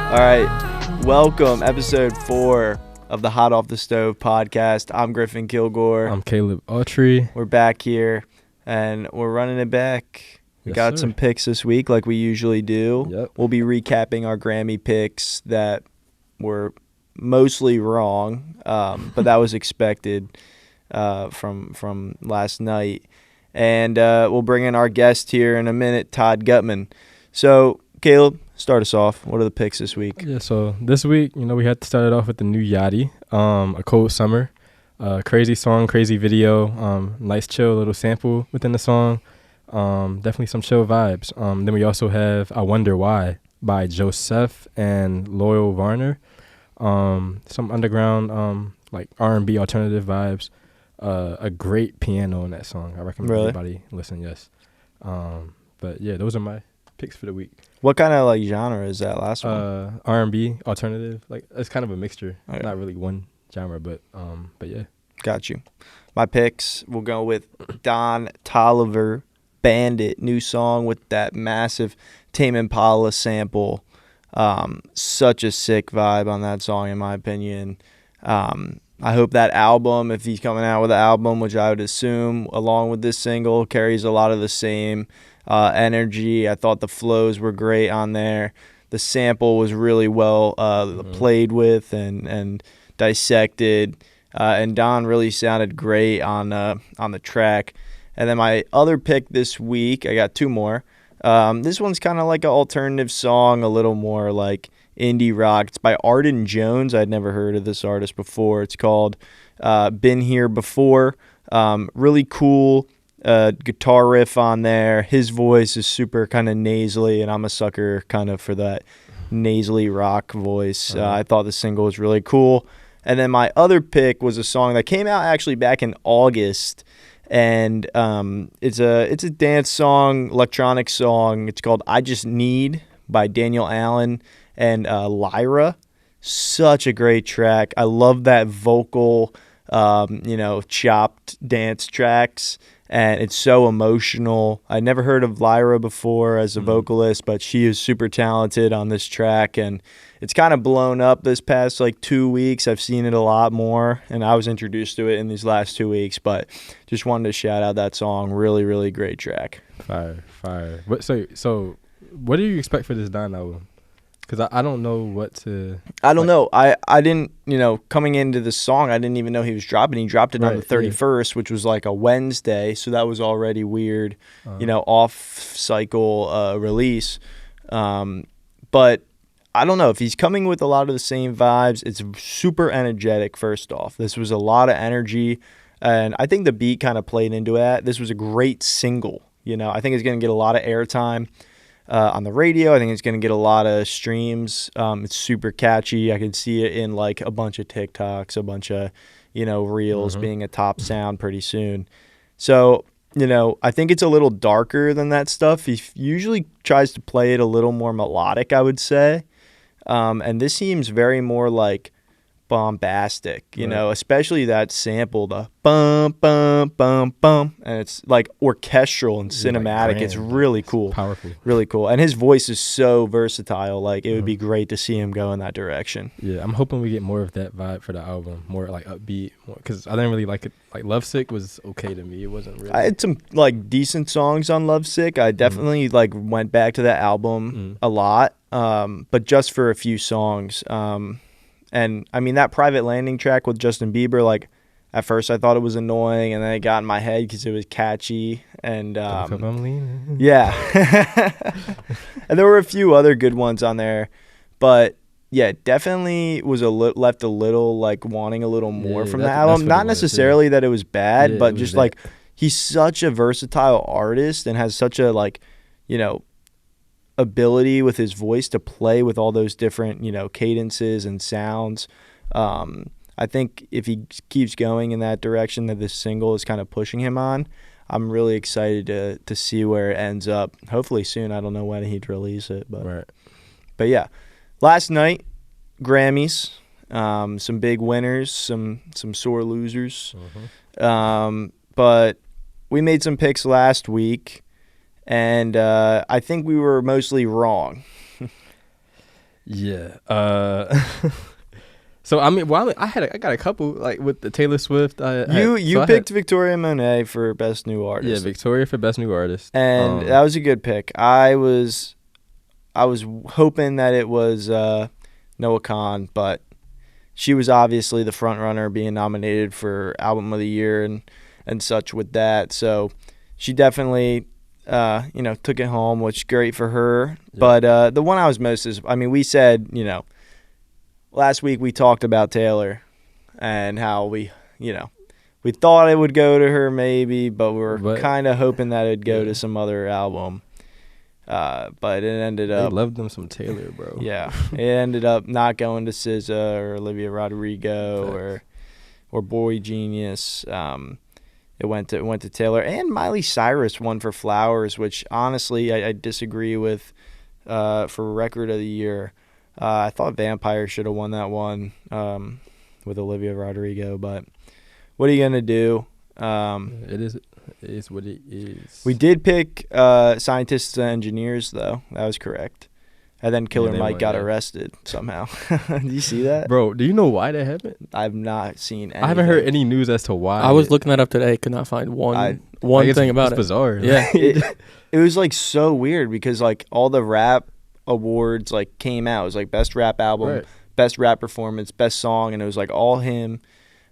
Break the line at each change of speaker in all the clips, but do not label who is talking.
All right, welcome, episode 4 of the Hot Off the Stove podcast. I'm Griffin Kilgore.
I'm Caleb Autry.
We're back here, and we're running it back. We got some picks this week like we usually do.
Yep.
We'll be recapping our Grammy picks that were mostly wrong, but that was expected from last night. And we'll bring in our guest here in a minute, Todd Guttman. So, Caleb, start us off. What are the picks this week?
Yeah, so this week, we had to start it off with the new Yachty, A Cold Summer. Crazy song, crazy video, nice chill little sample within the song. Definitely some chill vibes. Then we also have I Wonder Why by Joseph and Loyal Varner. Some underground like R&B alternative vibes. A great piano in that song. I recommend everybody listen, yes. But yeah, those are my picks for the week.
What kind of like genre is that last one?
R&B alternative. Like it's kind of a mixture.
Okay.
Not really one genre, but yeah.
Got you. My picks, we'll go with Don Toliver, Bandit, new song with that massive Tame Impala sample. Such a sick vibe on that song, in my opinion. I hope that album, if he's coming out with an album, which I would assume, along with this single, carries a lot of the same energy. I thought the flows were great on there. The sample was really well played with and dissected. And Don really sounded great on the track. And then my other pick this week, I got two more. This one's kind of like an alternative song, a little more like indie rock. It's by Arden Jones. I'd never heard of this artist before. It's called Been Here Before. Really cool guitar riff on there. His voice is super kind of nasally, and I'm a sucker kind of for that nasally rock voice. I thought the single was really cool. And then my other pick was a song that came out actually back in August, and it's a dance song, electronic song. It's called I Just Need by Daniel Allen and Lyra. Such a great track. I love that vocal, chopped dance tracks, and it's so emotional. I never heard of Lyra before as a vocalist, but she is super talented on this track, and it's kind of blown up this past 2 weeks. I've seen it a lot more, and I was introduced to it in these last 2 weeks, but just wanted to shout out that song. Really, really great track.
Fire. So what do you expect for this Don album? Because I don't know what to...
I don't know. I didn't, coming into the song, I didn't even know he was dropping. He dropped it on the 31st, which was like a Wednesday, so that was already weird, off-cycle release. But I don't know. If he's coming with a lot of the same vibes, it's super energetic, first off. This was a lot of energy, and I think the beat kind of played into that. This was a great single. I think it's going to get a lot of airtime on the radio. I think it's going to get a lot of streams. It's super catchy. I can see it in a bunch of TikToks, a bunch of, reels being a top sound pretty soon. So, I think it's a little darker than that stuff. He usually tries to play it a little more melodic, I would say. And this seems very more bombastic, especially that sample, the bum, bum, bum, bum. And it's orchestral and cinematic. It's really cool.
It's powerful.
Really cool. And his voice is so versatile. It would be great to see him go in that direction.
Yeah, I'm hoping we get more of that vibe for the album. More upbeat. Because I didn't really like it. Lovesick was okay to me. It wasn't really... I
had some decent songs on Lovesick. I definitely went back to that album a lot. But just for a few songs. And I mean, that Private Landing track with Justin Bieber, at first I thought it was annoying, and then it got in my head because it was catchy. And yeah. And there were a few other good ones on there. But yeah, definitely was left a little wanting a little more from the album. Not necessarily that it was bad, but just he's such a versatile artist and has such a ability with his voice to play with all those different, cadences and sounds. I think if he keeps going in that direction that this single is kind of pushing him on, I'm really excited to see where it ends up. Hopefully soon. I don't know when he'd release it, but yeah. Last night, Grammys, some big winners, some sore losers. But we made some picks last week. And I think we were mostly wrong.
Yeah. So I mean, well, I got a couple like with the Taylor Swift.
You picked Victoria Monet for best new artist.
Yeah, Victoria for best new artist,
and that was a good pick. I was hoping that it was Noah Kahan, but she was obviously the front runner, being nominated for album of the year and such with that. So she definitely took it home, which is great for her. Yeah. But the one I was most we said, last week we talked about Taylor and how we thought it would go to her maybe, but we were kind of hoping that it'd go to some other album. But it ended up...
They loved them some Taylor, bro.
Yeah. It ended up not going to SZA or Olivia Rodrigo or Boy Genius. It went to Taylor. And Miley Cyrus won for Flowers, which honestly I disagree with for Record of the Year. I thought Vampire should have won that one with Olivia Rodrigo, but what are you going to do?
It is what it is.
We did pick Scientists and Engineers, though. That was correct. And then Killer Mike got arrested somehow. Did you see that?
Bro, do you know why that happened?
I've not seen anything.
I haven't heard any news as to why.
I was looking that up today. Could not find one thing about it.
It's bizarre.
Yeah.
It was like so weird because like all the rap awards like came out. It was like best rap album, best rap performance, best song, and it was like all him.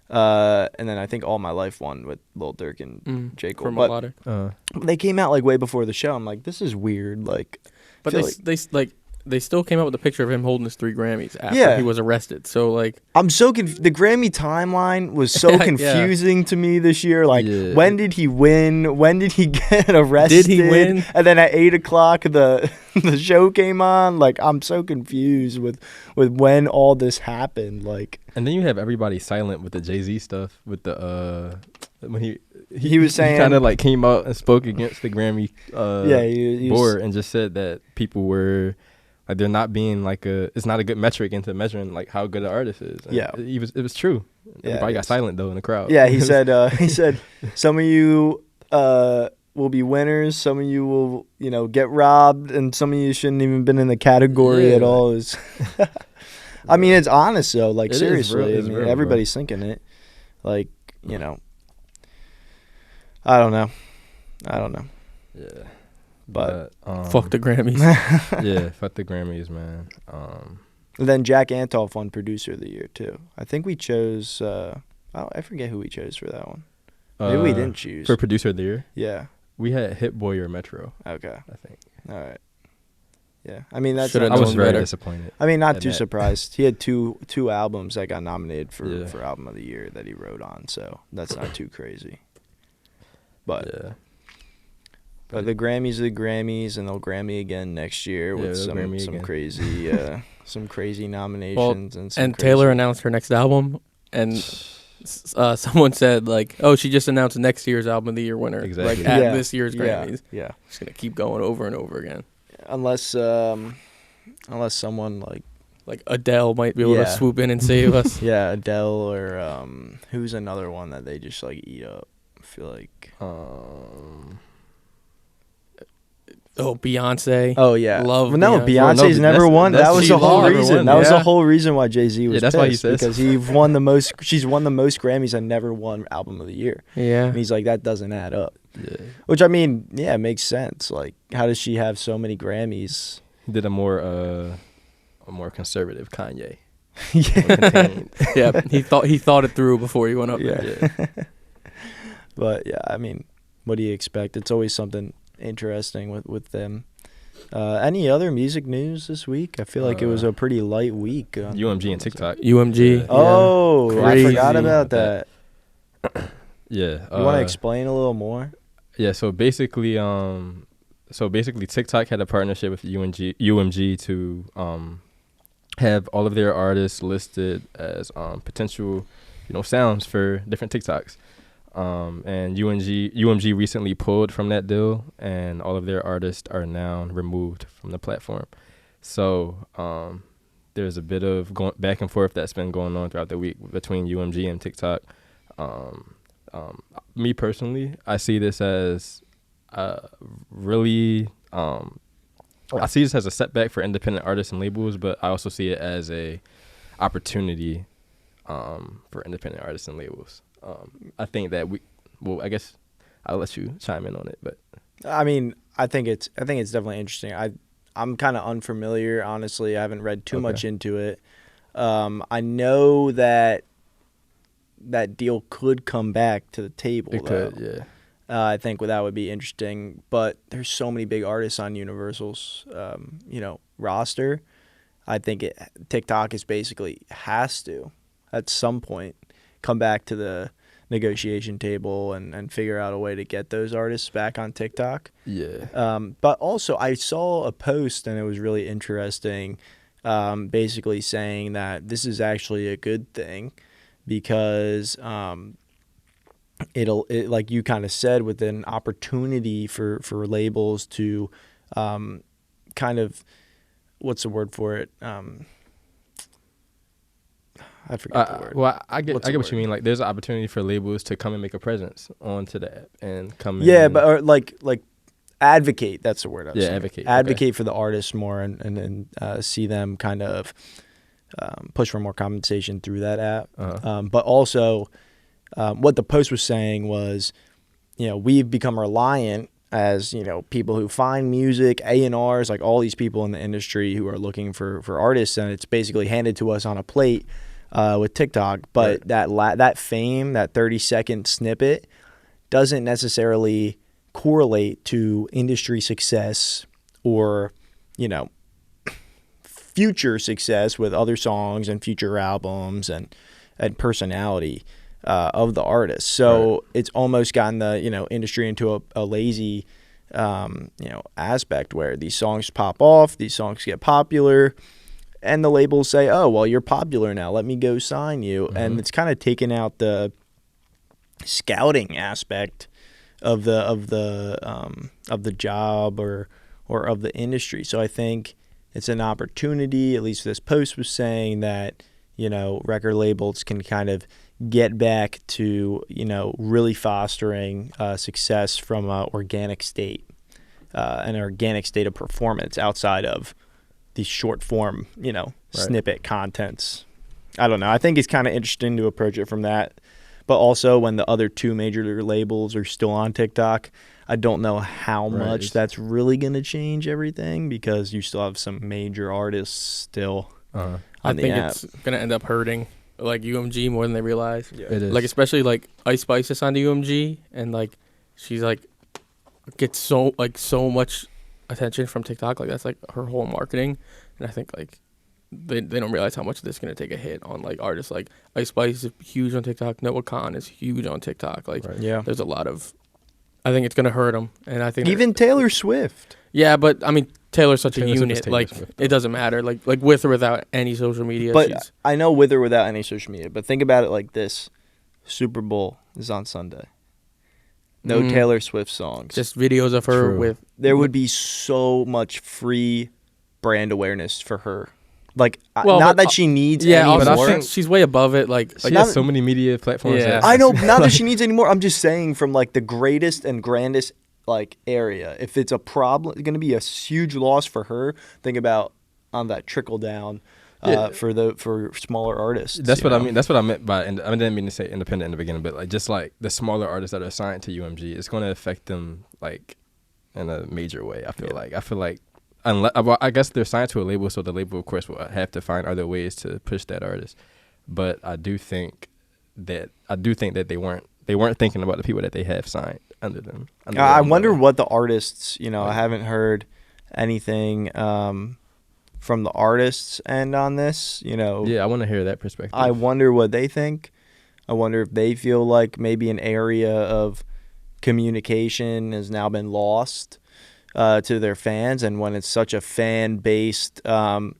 And then I think All My Life won with Lil Durk and J. Cole. But they came out like way before the show. I'm like, this is weird. Like,
but they still came out with a picture of him holding his 3 Grammys after he was arrested. So like,
I'm so the Grammy timeline was so confusing to me this year. Like, when did he win? When did he get arrested?
Did he win?
And then at 8:00 the show came on. Like, I'm so confused with when all this happened. Like,
and then you have everybody silent with the Jay-Z stuff with the when
he was saying,
he kind of like came out and spoke against the Grammy board and just said that people were like, they're not being like it's not a good metric into measuring like how good an artist is. And it was true. Everybody got silent though in the crowd.
Yeah, he said some of you will be winners, some of you will get robbed, and some of you shouldn't even been in the category at all. I mean, it's honest though. Like, seriously, everybody's thinking it. Like, I don't know.
Yeah.
But
fuck the Grammys.
Yeah, fuck the Grammys, man.
Then Jack Antonoff won Producer of the Year too. I think we chose. I forget who we chose for that one. Maybe we didn't choose
for Producer of the Year.
Yeah,
we had Hit Boy or Metro.
Okay,
I think.
All right. Yeah, I mean that's.
I was very disappointed.
I mean, not too surprised. He had two albums that got nominated for Album of the Year that he wrote on, so that's not too crazy. But
yeah.
But the Grammys are the Grammys, and they'll Grammy again next year with some crazy nominations
and Taylor announced her next album, and someone said like, "Oh, she just announced next year's Album of the Year winner,
exactly.
like at this year's Grammys."
Yeah,
just gonna keep going over and over again,
unless someone
like Adele might be able to swoop in and save us.
Yeah, Adele or who's another one that they just like eat up. I feel like.
Beyonce.
Oh yeah,
Beyonce's
never won. That was the whole reason. That was the whole reason why Jay-Z was.
Yeah, that's why he says,
because he won the most. She's won the most Grammys and never won Album of the Year.
Yeah,
and he's like, that doesn't add up.
Yeah,
which I mean, it makes sense. Like, how does she have so many Grammys?
He did a more conservative Kanye.
Yeah, he thought it through before he went up there.
Yeah. But yeah, I mean, what do you expect? It's always something interesting with them. Any other music news this week? I feel like it was a pretty light week.
UMG and TikTok.
UMG.
Oh,
crazy.
I forgot about that.
Yeah.
You want to explain a little more?
Yeah. So basically, TikTok had a partnership with UMG to have all of their artists listed as potential, sounds for different TikToks. And UMG recently pulled from that deal, and all of their artists are now removed from the platform. So there's a bit of back and forth that's been going on throughout the week between UMG and TikTok. Me personally, I see this as really I see this as a setback for independent artists and labels, but I also see it as a opportunity for independent artists and labels. I think that I guess I'll let you chime in on it, but
I mean, I think it's definitely interesting. I'm kind of unfamiliar, honestly. I haven't read too much into it. I know that deal could come back to the table.
It could, yeah.
I think that would be interesting, but there's so many big artists on Universal's, roster. I think TikTok is basically has to, at some point, come back to the negotiation table and figure out a way to get those artists back on TikTok.
Yeah.
But also, I saw a post, and it was really interesting, basically saying that this is actually a good thing because it like you kind of said, with an opportunity for labels to kind of, what's the word for it? I forget the word.
Well, I get what you mean. Like, there's an opportunity for labels to come and make a presence onto the app and come in.
Yeah, but or like advocate. That's the word I was saying.
Advocate.
Advocate for the artists more and see them kind of push for more compensation through that app. But also, what the post was saying was, we've become reliant as, people who find music, A&Rs, like all these people in the industry who are looking for artists, and it's basically handed to us on a plate with TikTok. But
right.
that fame, that 30-second snippet, doesn't necessarily correlate to industry success or, future success with other songs and future albums and personality of the artist. So it's almost gotten the industry into a lazy aspect where these songs pop off, these songs get popular, and the labels say, "Oh, well, you're popular now. Let me go sign you." Mm-hmm. And it's kind of taken out the scouting aspect of the job or of the industry. So I think it's an opportunity. At least this post was saying that record labels can kind of get back to really fostering success from an organic state of performance outside of these short form snippet contents. I don't know. I think it's kind of interesting to approach it from that, but also when the other two major labels are still on TikTok, I don't know how much that's really going to change everything, because you still have some major artists still on the app.
I think it's going to end up hurting like UMG more than they realize.
Yeah. It is.
Like, especially like Ice Spice is on the UMG, and like she's like gets so much attention from TikTok. Like, that's like her whole marketing, and I think like they don't realize how much this is going to take a hit on like artists. Like Ice Spice is huge on TikTok. Noah Khan is huge on TikTok. Like, there's a lot of, I think it's going to hurt them, and I think
even Taylor Swift.
Yeah, but I mean, Taylor's such a unit.
Taylor
like
Swift,
it doesn't matter. Like with or without any social media.
But I know with or without any social media. But think about it like this: Super Bowl is on Sunday. No Taylor Swift songs.
Just videos of her with.
There would be so much free brand awareness for her. Like, not that she needs any more.
But I think she's way above it. Like
she has so many media platforms.
Yeah.
I know, not that she needs any more. I'm just saying, from like the greatest and grandest like area, if it's a problem, it's going to be a huge loss for her. Think about on that trickle down for smaller artists.
That's what I mean. That's what I meant by. I didn't mean to say independent in the beginning, but like just like the smaller artists that are assigned to UMG, it's going to affect them like in a major way. I feel like. Unless, well, I guess they're signed to a label, so the label, of course, will have to find other ways to push that artist. But I do think that they weren't thinking about the people that they have signed under them.
I wonder what the artists. I haven't heard anything from the artists' end on this.
Yeah, I want to hear that perspective.
I wonder what they think. I wonder if they feel like maybe an area of communication has now been lost to their fans, and when it's such a fan-based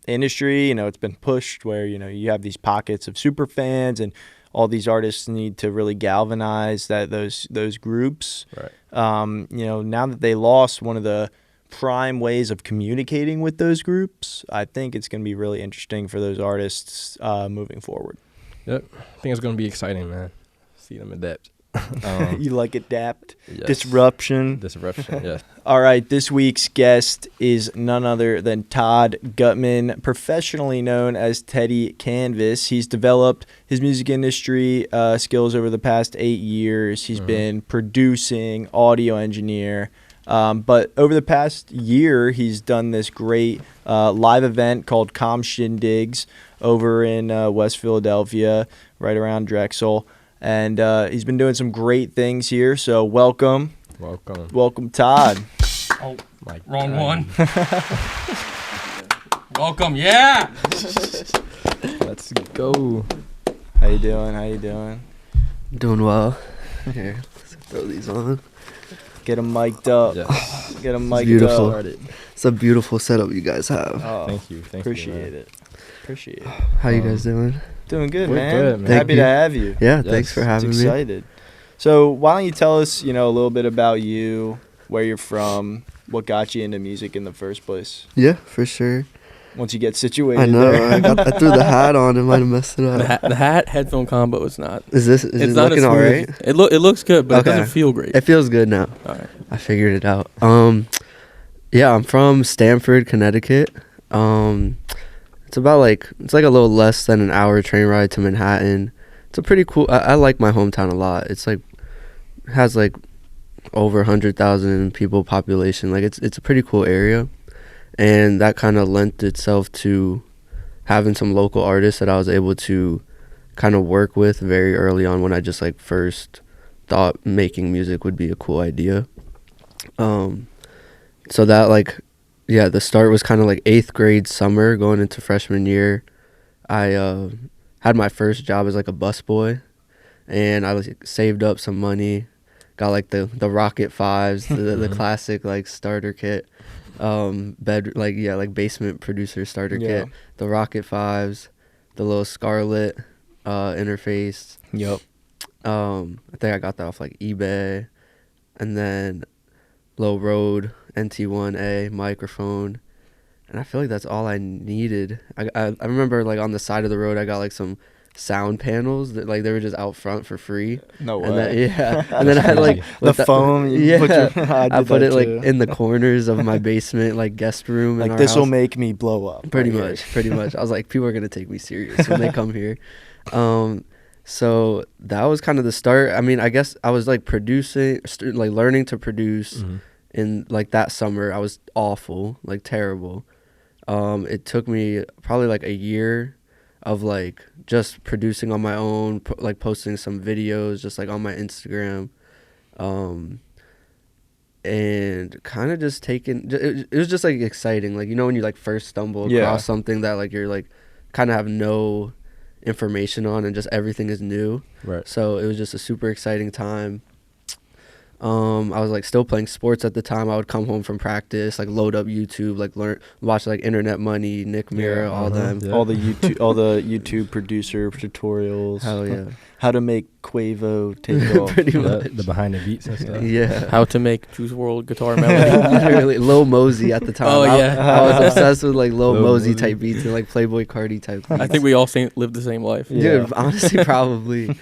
industry, it's been pushed where you have these pockets of super fans, and all these artists need to really galvanize those groups.
Right.
Now that they lost one of the prime ways of communicating with those groups, I think it's going to be really interesting for those artists moving forward.
Yep, I think it's going to be exciting, man. See them adapt.
You like adapt,
Yes.
disruption.
Disruption, yeah.
All right, this week's guest is none other than Todd Guttman, professionally known as Teddy Canvas. He's developed his music industry skills over the past 8 years. He's been producing, audio engineer. But over the past year, he's done this great live event called Calm Shindigs over in West Philadelphia, right around Drexel. And he's been doing some great things here. So welcome. Welcome, Todd.
Oh,
My
wrong
God.
one. Welcome, yeah.
Let's go.
How you doing?
Doing well. Here, let's throw these on.
Get them mic'd up.
Yes.
Get them mic'd
beautiful.
up.
It's a beautiful setup you guys have.
Oh,
Thank you.
appreciate it.
How you guys doing?
Doing good,
We're
man.
good, man.
Happy
Thank
to
you.
have you.
Yeah,
Yes,
thanks for having me.
Excited. So why don't you tell us, a little bit about you, where you're from, what got you into music in the first place?
Yeah, for sure.
Once you get situated.
I know.
there.
I threw the hat on. It might have messed it up.
The hat headphone combo is not.
Is it
It's not
looking
as
all
smooth.
right?
It looks good, but
Okay.
it doesn't feel great.
It feels good now.
All right.
I figured it out. Yeah, I'm from Stamford, Connecticut. It's like a little less than an hour train ride to Manhattan. It's a pretty cool. I like my hometown a lot. It's has over 100,000 people population. It's a pretty cool area, and that kind of lent itself to having some local artists that I was able to kind of work with very early on when I just first thought making music would be a cool idea. So that the start was kind of 8th grade summer going into freshman year. I had my first job as a busboy, and I saved up some money, got the Rocket 5s, the classic starter kit, basement producer starter kit, the Rocket 5s, the little Scarlett interface.
Yep.
I think I got that off eBay, and then Low Road NT1A microphone, and I feel like that's all I needed. I remember on the side of the road I got some sound panels that they were just out front for free.
No way.
And then, and then I had
the
with
foam. You
yeah,
put your,
I put it
too.
in the corners of my basement guest room. in our
this will
house.
make me blow up.
Pretty
right here.
much. I was people are gonna take me serious when they come here. So that was kind of the start. I mean, I guess I was producing, learning to produce. In that summer. I was awful, terrible. It took me probably a year of just producing on my own, posting some videos just on my Instagram, and kind of just taking. It was just exciting, when you first stumble across something that you're kind of have no information on, and just everything is new.
Right.
So it was just a super exciting time. I was still playing sports at the time. I would come home from practice, load up YouTube, learn, watch Internet Money, Nick Mira, all them.
Yeah.
All the YouTube producer tutorials.
Hell yeah.
How to make Quavo take off.
Pretty much.
The behind the beats and stuff.
Yeah.
How to make Juice WRLD guitar melody.
Literally, Lil Mosey at the time.
Oh, yeah.
I was obsessed with Lil
Lil
Mosey
Mosey.
type beats and Playboy Cardi type beats.
I think we all live the same life.
Yeah.
Dude, honestly, probably.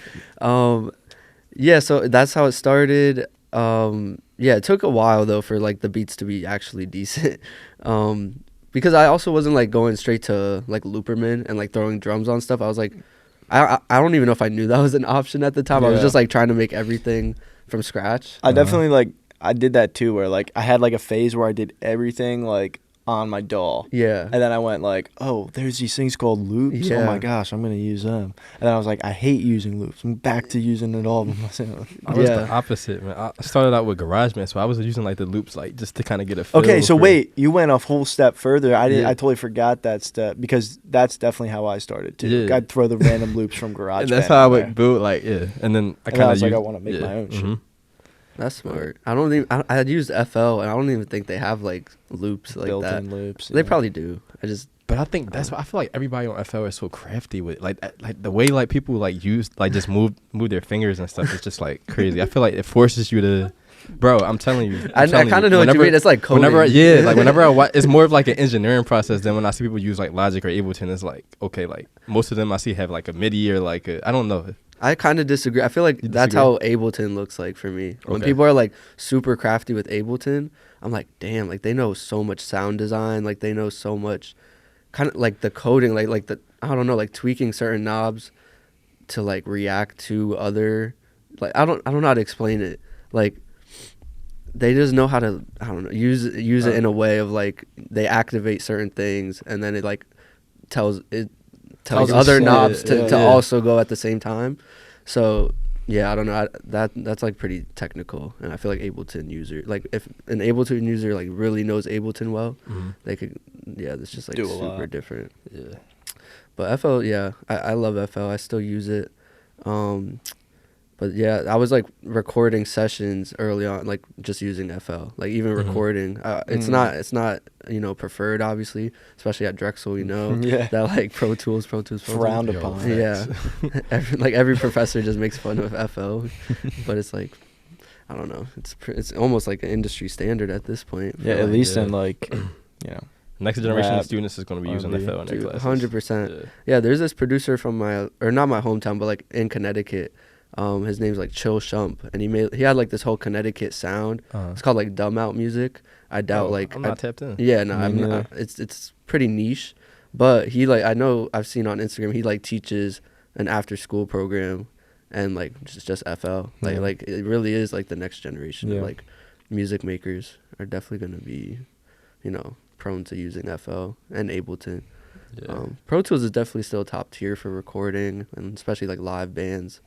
Yeah, so that's how it started. Yeah, it took a while though for the beats to be actually decent. Because I also wasn't going straight to Looperman and throwing drums on stuff. I was I don't even know if I knew that was an option at the time. I was
Yeah.
just trying to make everything from scratch.
I definitely I did that too, where I had a phase where I did everything on my DAW.
Yeah.
And then I went oh, there's these things called loops. Oh
Yeah.
my gosh, I'm gonna use them. And then I was I hate using loops. I'm back to using it all by myself.
I was
Yeah.
the opposite, man. I started out with GarageBand, so I was using the loops just to kind of get a feel.
Okay, so
for-
wait, you went a whole step further. I
Yeah.
totally forgot that step because that's definitely how I started too.
Yeah.
I'd throw the random loops from GarageBand.
And that's how I
in there.
would build and then I
And
kind
I
of
was I want to make my own shit.
That's smart. I had used FL, and I don't even think they have loops that.
Built-in loops.
They
yeah.
probably do.
But I think that's why I feel everybody on FL is so crafty with the way people use just move their fingers and stuff is just crazy. I feel it forces you to, bro. I'm telling you.
I kind of know what you mean. It's coding.
Whenever I watch, it's more of an engineering process than when I see people use Logic or Ableton. It's okay, most of them I see have a MIDI or I don't know.
I kind of disagree. I feel like
You
that's
disagree?
how Ableton looks like for me. When
Okay.
people are like super crafty with Ableton, I'm like, damn, like they know so much sound design, like they know so much kind of like the coding, like the I don't know, like tweaking certain knobs to like react to other like I don't know how to explain it. Like they just know how to I don't know use it in a way of like they activate certain things and then it like tells
Tells us
other
shit.
knobs to
Yeah.
also go at the same time. So yeah, I don't know. That's like pretty technical, and I feel like Ableton user, like if an Ableton user like really knows Ableton well, they could, yeah, it's just like
Do a
super
lot.
different.
Yeah.
But FL, yeah, I love FL. I still use it. But yeah, I was like recording sessions early on, like just using FL, like even
Mhm.
recording. It's not preferred, obviously, especially at Drexel.
Yeah.
That like Pro Tools.
Frowned
Yo,
upon.
facts.
Yeah, every professor just makes fun of FL, but it's like, I don't know. It's almost like an industry standard at this point.
Yeah,
feel
at
like,
least
yeah.
in like,
Next generation
Rap,
of students is going to be using
R&B.
FL in their
Dude,
classes.
100%.
Yeah.
Yeah, there's this producer from not my hometown, but like in Connecticut. His name's like Chill Shump, and he had like this whole Connecticut sound. It's called like dumb out music. I doubt
I'm not tapped in.
yeah, no,
Me
I'm
neither.
not. It's pretty niche, but he like I've seen on Instagram he like teaches an after school program, and like just FL
Yeah.
like it really is like the next generation
Yeah.
of like music makers are definitely gonna be, prone to using FL and Ableton.
Yeah.
Pro Tools is definitely still top tier for recording and especially like live bands.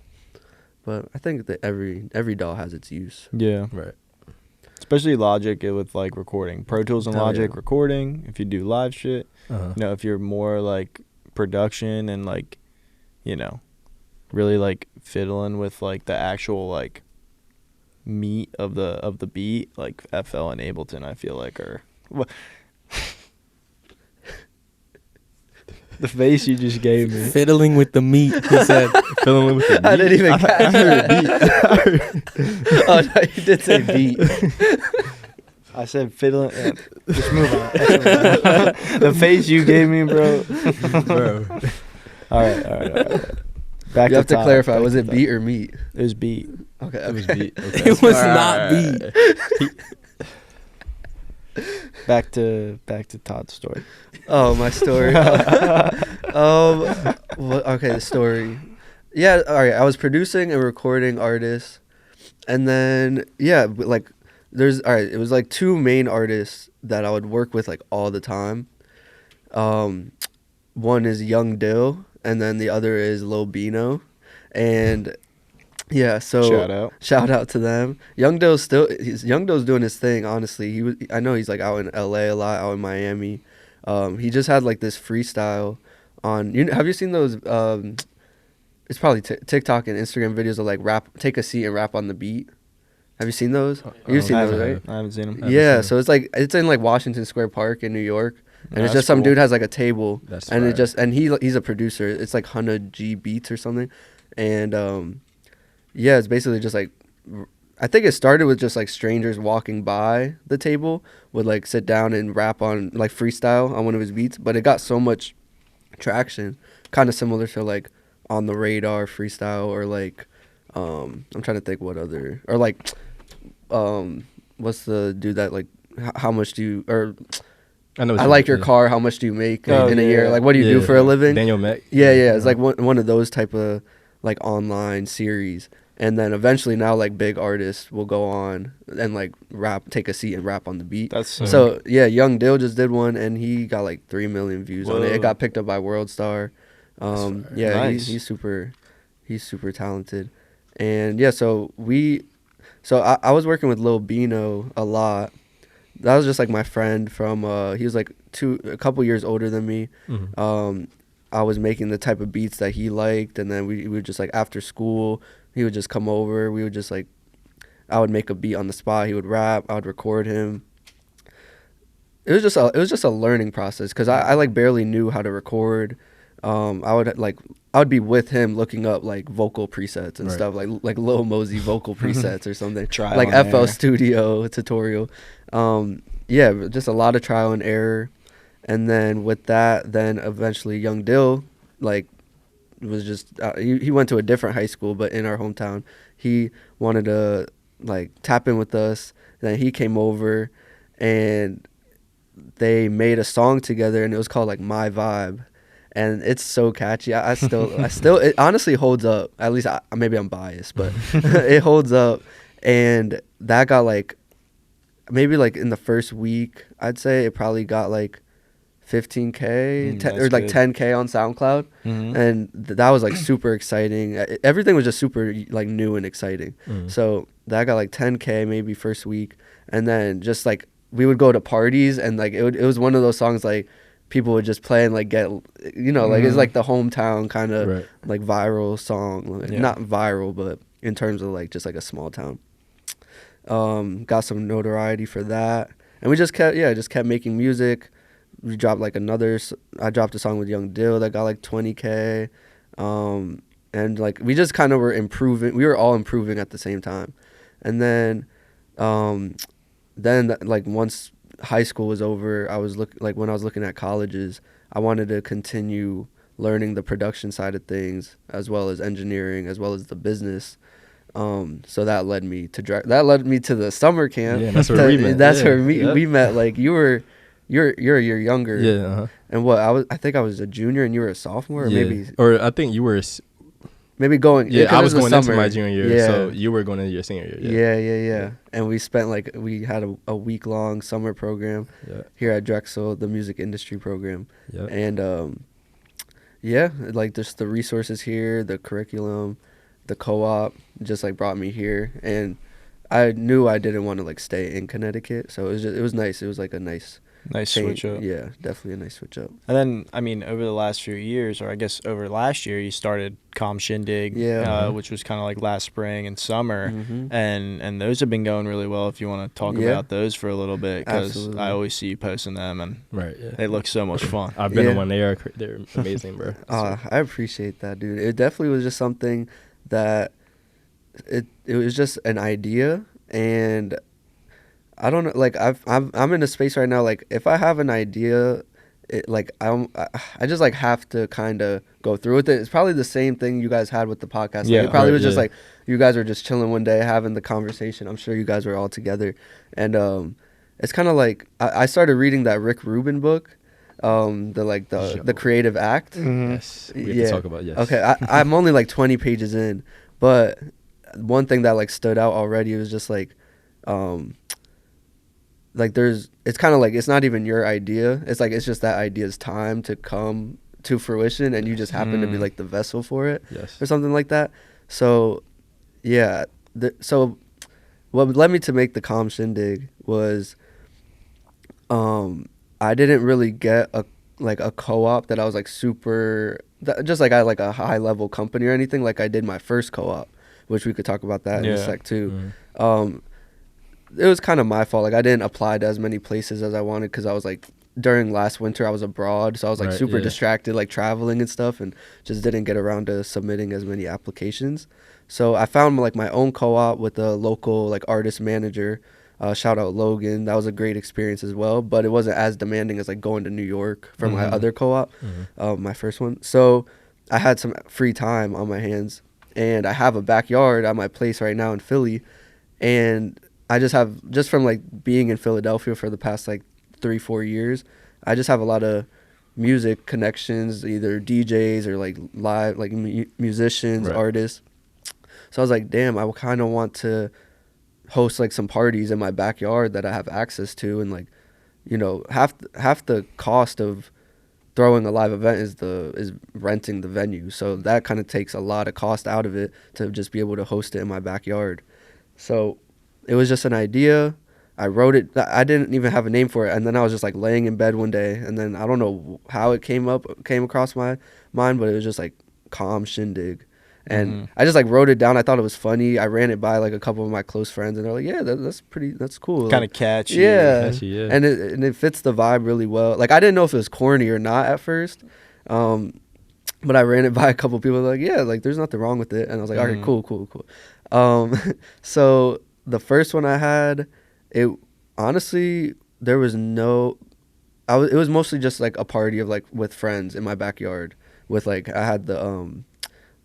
But I think that every DAW has its use.
Yeah.
Right.
Especially Logic with like recording. Pro Tools and
Hell
Logic
yeah.
recording. If you do live shit, if you're more like production and like, really like fiddling with like the actual like meat of the beat, like FL and Ableton, I feel like are. The face you just gave me.
Fiddling with the meat, he said.
Filling with the
I
beat.
didn't even catch it. Oh no, you did say beat.
I said fiddling. Just move on. The face you gave me, bro.
Bro.
All right. Back
You have to
Todd.
clarify.
Back
Was
to
it
Todd.
beat or meat?
It was beat.
Okay.
It was
okay.
beat. Okay.
It was
Alright,
not beat.
Back to Todd's story.
Oh, my story. Okay, the story. Yeah, all right. I was producing and recording artists, and then like it was like two main artists that I would work with like all the time. One is Young Dill, and then the other is Lil Bino, and yeah. So shout out to them. Young Dill's doing his thing. Honestly, I know he's like out in LA a lot, out in Miami. He just had like this freestyle on. Have you seen those? It's probably TikTok and Instagram videos of like take a seat and rap on the beat. Have you seen those? You've seen
I
those,
haven't-
right?
I haven't seen him.
haven't
Yeah.
seen
So it's in like Washington Square Park in New York, and it's
That's
just some
cool.
dude has like a table,
That's
and
fire.
he's a producer. It's like Hunna G Beats or something, and it's basically just like. I think it started with just like strangers walking by the table would like sit down and rap on like freestyle on one of his beats, but it got so much traction, kind of similar to like On the Radar freestyle or like I'm trying to think what other or like what's the dude that like how much do you or
I know.
I like your car, how much do you make in a year?
yeah.
Like what do you do for a living?
Daniel Mack.
Yeah, it's like one of those type of like online series. And then eventually now like big artists will go on and like rap, take a seat and rap on the beat.
That's
So yeah, Young Dill just did one and he got like 3 million views on it.
Whoa.
It got picked up by World Star.
fire.
Yeah,
Nice.
he's super talented. And yeah, so I was working with Lil Bino a lot. That was just like my friend from he was like a couple years older than me. I was making the type of beats that he liked, and then we would just like after school he would just come over. We would just like I would make a beat on the spot. He would rap. I would record him. It was just a learning process because I like barely knew how to record. I would be with him looking up like vocal presets and
Right.
stuff like Lil Mosey vocal presets or something.
Trial
Like
and
FL
error.
Studio tutorial. Just a lot of trial and error. And then with that, then eventually Young Dill like was just he went to a different high school, but in our hometown. He wanted to like tap in with us. Then he came over, and they made a song together, and it was called like My Vibe, and it's so catchy. I still it honestly holds up. At least maybe I'm biased, but it holds up. And that got like maybe like in the first week, I'd say it probably got like 15K or like 10K on SoundCloud. And that was like super exciting. Everything was just super like new and exciting. So that got like 10K maybe first week, and then just like we would go to parties, and like it was one of those songs like people would just play and like get, you know, like it's like the hometown kind of like viral song. Like, not viral, but in terms of like just like a small town. Got some notoriety for that, and we just kept making music. We dropped like I dropped a song with Young Dill that got like 20K, and like we just kind of were improving. We were all improving at the same time, and then like once high school was over, I was when I was looking at colleges, I wanted to continue learning the production side of things as well as engineering as well as the business. So that led me to the summer camp.
Yeah, that's where we met.
That's where we met. Like you're a year younger.
Yeah.
And I think I was a junior and you were a sophomore,
or I think you were.
Maybe going.
Yeah, I was going
into
my junior year,
yeah.
so you were going into your senior year.
Yeah. And we had a week long summer program here at Drexel, the music industry program. Yeah. And like just the resources here, the curriculum, the co-op just like brought me here, and I knew I didn't want to like stay in Connecticut, so it was nice. It was like a nice
switch up.
Yeah, definitely a nice switch up.
And then, I mean, over the last few years, or I guess over last year, you started Calm Shindig, which was kind of like last spring and summer, and those have been going really well. If you want to talk about those for a little bit, because I always see you posting them, and they look so much fun.
I've been on one. They're amazing, bro.
I appreciate that, dude. It definitely was just something that it was just an idea, and I don't know, like I'm in a space right now, like if I have an idea, I just like have to kind of go through with it. It's probably the same thing you guys had with the podcast. Like, it probably was just like you guys were just chilling one day having the conversation. I'm sure you guys were all together, and it's kind of like I started reading that Rick Rubin book, the Creative Act.
Yes, we have to talk about
Okay, I'm only like 20 pages in, but one thing that like stood out already was just like it's kind of like it's not even your idea. It's like it's just that idea's time to come to fruition, and you just happen to be like the vessel for it, or something like that. So yeah, so what led me to make the Calm Shindig was I didn't really get a co-op that I was like super just like I like a high level company or anything like I did my first co-op, which we could talk about that in a sec too. It was kind of my fault. Like I didn't apply to as many places as I wanted because I was like during last winter I was abroad, so I was like super distracted like traveling and stuff, and just didn't get around to submitting as many applications. So I found like my own co-op with a local like artist manager. Shout out Logan. That was a great experience as well, but it wasn't as demanding as like going to New York for my other co-op, my first one. So I had some free time on my hands, and I have a backyard at my place right now in Philly, and I just from like being in Philadelphia for the past like 3-4 years, I just have a lot of music connections, either DJs or like live like musicians, artists. So I was like, damn, I kind of want to host like some parties in my backyard that I have access to, and like, you know, half the cost of throwing a live event is renting the venue. So that kind of takes a lot of cost out of it to just be able to host it in my backyard. So it was just an idea. I wrote it. I didn't even have a name for it. And then I was just like laying in bed one day, and then I don't know how it came across my mind, but it was just like Calm Shindig. And I just like wrote it down. I thought it was funny. I ran it by like a couple of my close friends, and they're like, "Yeah, that's cool."
Kind of catchy.
Yeah. And it fits the vibe really well. Like I didn't know if it was corny or not at first, but I ran it by a couple of people. Like, yeah, like there's nothing wrong with it. And I was like, all right, cool. So the first one I had, it honestly there was no. It was mostly just like a party of like with friends in my backyard. With like I had the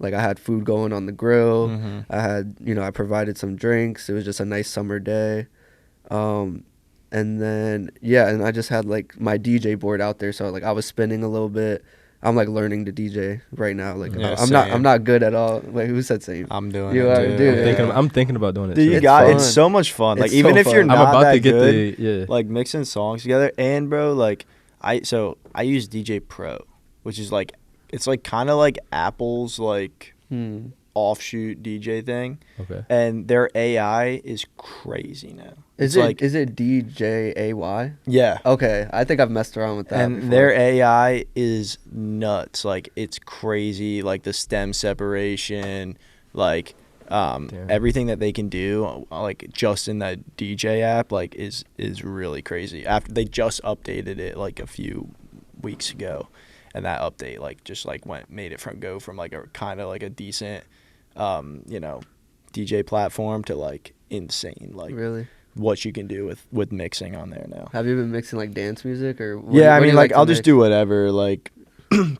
Like I had food going on the grill.
Mm-hmm.
I had, I provided some drinks. It was just a nice summer day. And then, and I just had like my DJ board out there. So like I was spinning a little bit. I'm like learning to DJ right now. Like
Yeah,
I'm not good at all. Wait, who said same?
I'm doing
You
it,
are,
dude.
dude.
I'm thinking about doing it.
Dude,
too.
it's
fun.
so much fun. Like
It's
even
so
if you're
fun.
not
I'm about
that
to get
good, like mixing songs together. And bro, like I use DJ Pro, which is like it's like kind of like Apple's like offshoot DJ thing.
Okay.
And their AI is crazy now.
Is it DJAY?
Yeah.
Okay, I think I've messed around with that.
And
before.
their AI is nuts. Like it's crazy. Like the stem separation, like everything that they can do, like just in that DJ app, like is really crazy. After they just updated it like a few weeks ago, and that update like just like made it go from like a kind of like a decent, DJ platform to like insane. Like
really.
What you can do with mixing on there now.
Have you been mixing like dance music or?
I mean,
do you
like
to
I'll just
mix?
do whatever, like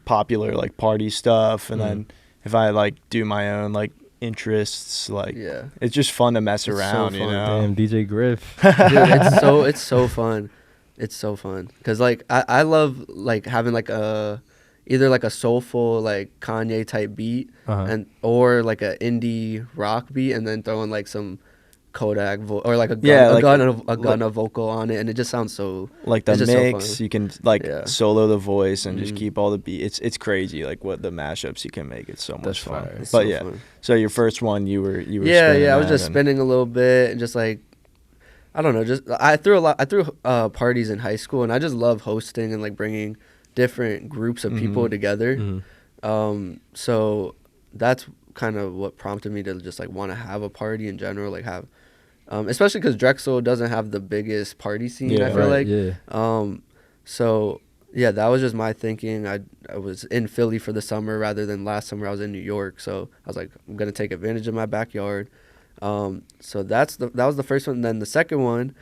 popular like party stuff, and then if I like do my own like interests, like it's just fun to mess
It's so
around, you
fun.
know.
Damn, DJ Griff.
Dude, it's so fun. It's so fun because like I love like having like either like a soulful like Kanye type beat and or like a indie rock beat and then throwing like some Kodak or like a gun vocal on it, and it just sounds so
like the
it's just so
mix.
fun.
You can like solo the voice and just keep all the beat. It's crazy like what the mashups you can make. It's so much fun.
fire.
It's
But
so fun.
so your first one you were
I was just
and-
spinning a little bit and just like I don't know, just I threw parties in high school, and I just love hosting and like bringing different groups of people together. So that's kind of what prompted me to just like want to have a party in general, like have especially because Drexel doesn't have the biggest party scene. I feel like so that was just my thinking. I was in Philly for the summer rather than last summer I was in New York, so I was like, I'm gonna take advantage of my backyard. So that was the first one. And then the second one,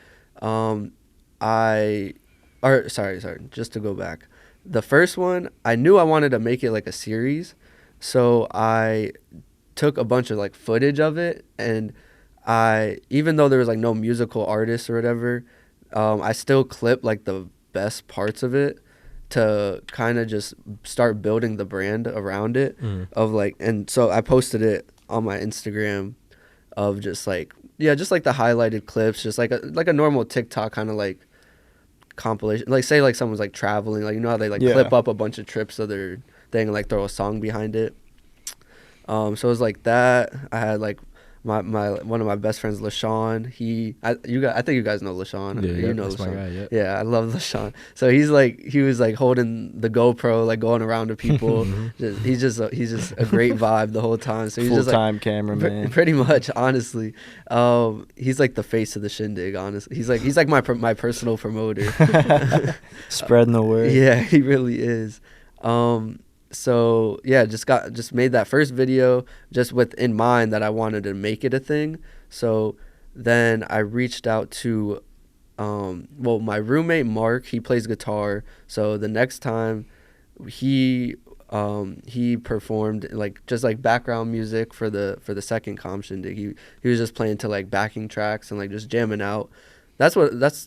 just to go back, the first one I knew I wanted to make it like a series, so I took a bunch of like footage of it, and even though there was like no musical artists or whatever, I still clipped like the best parts of it to kind of just start building the brand around it of like, and so I posted it on my Instagram of just like the highlighted clips, just like a normal TikTok kind of like compilation, like say like someone's like traveling, like you know how they like clip up a bunch of trips of their thing and like throw a song behind it. So it was like that. I had like my one of my best friends, LaShawn. I think you guys know LaShawn.
Yeah,
you know
that's my
LaShawn.
guy,
Yeah, I love LaShawn. So he was like holding the GoPro, like going around to people. He's just a great vibe the whole time. So he's just like
full-time cameraman.
Pretty much, honestly. He's like the face of the Shindig. Honestly, he's like my personal promoter.
Spreading the word.
Yeah, he really is. So yeah, just made that first video just with in mind that I wanted to make it a thing. So then I reached out to my roommate Mark. He plays guitar, so the next time he performed like just like background music for the second Calm Shindig. He was just playing to like backing tracks and like just jamming out. That's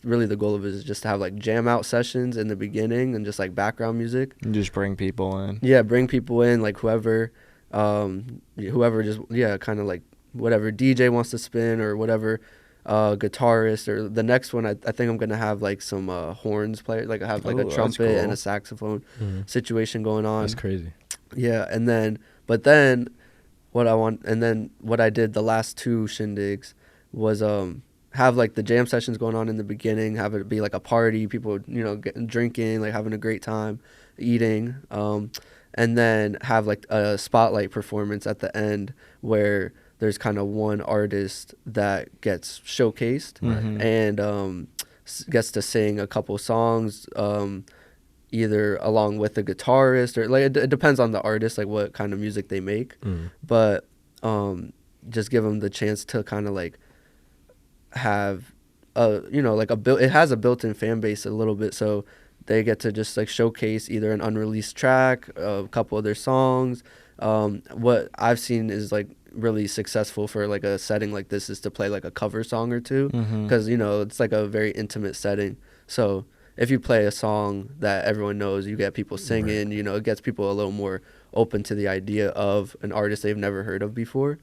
really the goal of it, is just to have like jam out sessions in the beginning and just like background music.
And just bring people in.
Yeah, bring people in, like whoever just kind of like whatever DJ wants to spin or whatever guitarist. Or the next one, I think I'm gonna have like some horns player, like I have like a trumpet
cool.
and a saxophone situation going on.
That's crazy.
Yeah, what I did the last two shindigs was have like the jam sessions going on in the beginning, have it be like a party, people drinking, like having a great time, eating, and then have like a spotlight performance at the end where there's kind of one artist that gets showcased and gets to sing a couple songs, either along with the guitarist or like it depends on the artist, like what kind of music they make, but just give them the chance to kind of like have it has a built-in fan base a little bit, so they get to just like showcase either an unreleased track, a couple of their songs, What I've seen is like really successful for like a setting like this is to play like a cover song or two, because you know it's like a very intimate setting. So if you play a song that everyone knows, you get people singing. You know, it gets people a little more open to the idea of an artist they've never heard of before.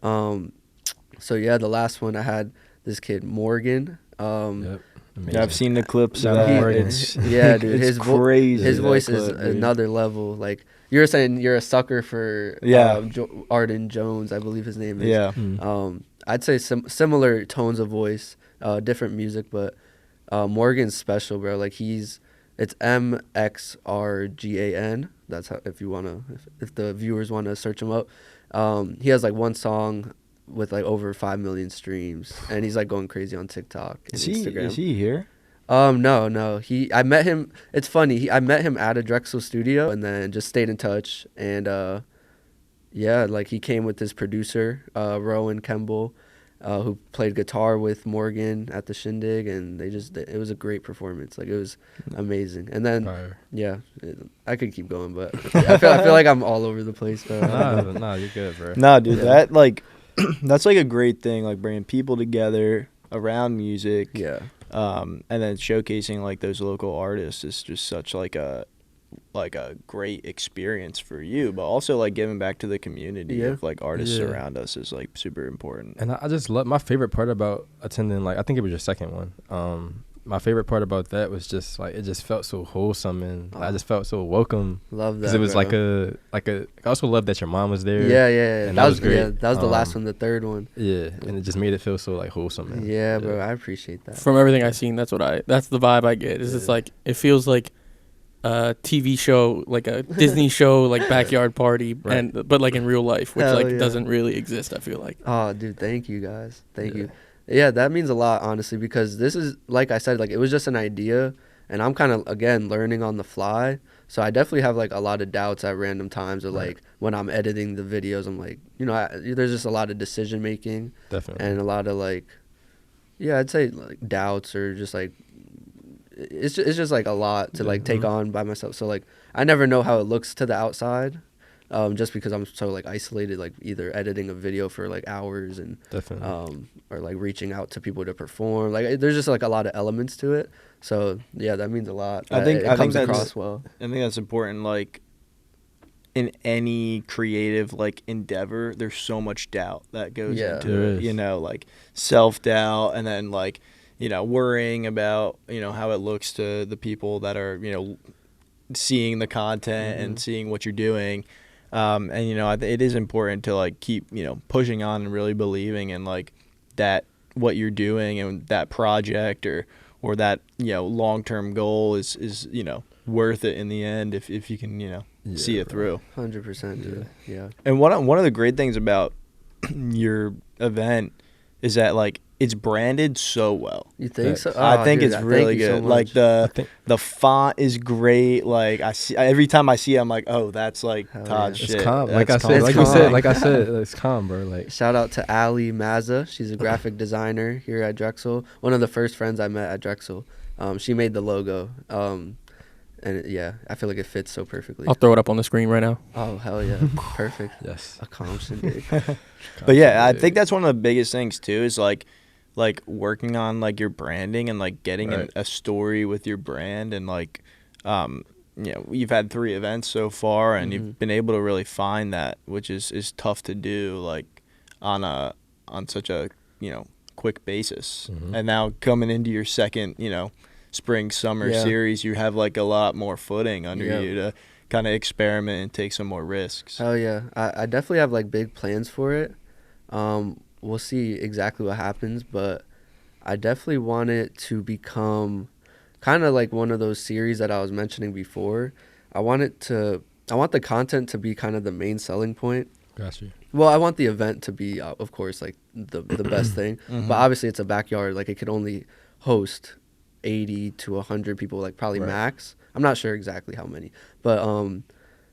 So yeah, the last one I had this kid Morgan.
Yep.
Yeah, I've seen the clips of
Shout out
that.
Morgan.
Yeah, dude,
it's
his
crazy.
his
that
voice is
clip, dude.
another level. Like you were saying, you're a sucker for Arden Jones, I believe his name is.
Yeah.
I'd say similar tones of voice, different music, but Morgan's special, bro. Like it's MXRGAN. That's how, if you wanna, if the viewers wanna search him up. He has like one song with like over 5 million streams, and he's like going crazy on TikTok and Instagram.
Is he here?
No. I met him. It's funny. I met him at a Drexel studio, and then just stayed in touch. And yeah, like he came with his producer, Rowan Kemble, who played guitar with Morgan at the Shindig, and it was a great performance. Like it was amazing. And then yeah, I could keep going, but I feel like I'm all over the place.
Nah, you're good, bro.
Nah, dude, that like that's like a great thing, like bringing people together around music.
Yeah.
And then showcasing like those local artists is just such like a great experience for you, but also like giving back to the community of like artists around us is like super important.
And I just love, my favorite part about attending, like I think it was your second one. My favorite part about that was just like it just felt so wholesome, and I just felt so welcome.
Love that.
Because it was
bro.
like a. I also love that your mom was there.
Yeah.
And that was great.
Yeah, that was the last one, the third one.
Yeah, and it just made it feel so like wholesome. Man.
Yeah, bro, I appreciate that.
From everything I've seen, that's the vibe I get. It's just like it feels like a TV show, like a Disney show, like backyard party, but like in real life, which doesn't really exist. I feel like.
Oh, dude, thank you guys. Thank you. Yeah, that means a lot, honestly, because this is, like I said, like it was just an idea, and I'm kind of, again, learning on the fly. So I definitely have like a lot of doubts at random times, or like when I'm editing the videos, I'm like, you know, there's just a lot of decision making.
Definitely.
And a lot of like, yeah, I'd say like doubts, or just like, it's just like a lot to like take on by myself. So like I never know how it looks to the outside, just because I'm so like isolated, like either editing a video for like hours and or like reaching out to people to perform. Like there's just like a lot of elements to it. So yeah, that means a lot.
I think
it comes
that's
across well.
I think that's important. Like in any creative like endeavor, there's so much doubt that goes into it. You know, like self-doubt, and then like, you know, worrying about, you know, how it looks to the people that are, you know, seeing the content and seeing what you're doing. And, you know, it is important to like keep, you know, pushing on and really believing in like that what you're doing and that project or that, you know, long-term goal is, you know, worth it in the end if you can, you know, see it through.
100%, dude. Yeah.
And one of the great things about your event is that like it's branded so well.
You think so? Oh,
I think
dude,
it's really good. So like the font is great. Like I see every time I see it, I'm like, oh, that's like Todd's shit.
It's calm.
Like
I said, it's calm, bro. Like
shout out to Ali Mazza. She's a graphic designer here at Drexel. One of the first friends I met at Drexel. She made the logo. And I feel like it fits so perfectly.
I'll throw it up on the screen right now.
Oh, hell yeah. Perfect.
Yes.
A Calm Shindig.
But yeah, I think that's one of the biggest things too is like working on like your branding and like getting a story with your brand, and like you know, you've had 3 events so far, and you've been able to really find that, which is tough to do like on such a, you know, quick basis. And now coming into your second, you know, spring summer series, you have like a lot more footing under you to kind of experiment and take some more risks.
Oh yeah, I definitely have like big plans for it. We'll see exactly what happens, but I definitely want it to become kind of like one of those series that I was mentioning before. I want the content to be kind of the main selling point.
Gotcha.
Well, I want the event to be, of course, like the best thing, but obviously it's a backyard. Like it could only host 80 to 100 people, like probably max. I'm not sure exactly how many, but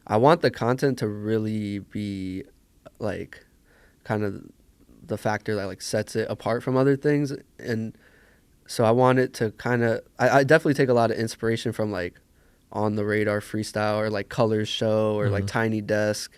I want the content to really be like kind of the factor that like sets it apart from other things. And so I want it to kind of, I definitely take a lot of inspiration from like On the Radar Freestyle or like Colors Show or like Tiny Desk.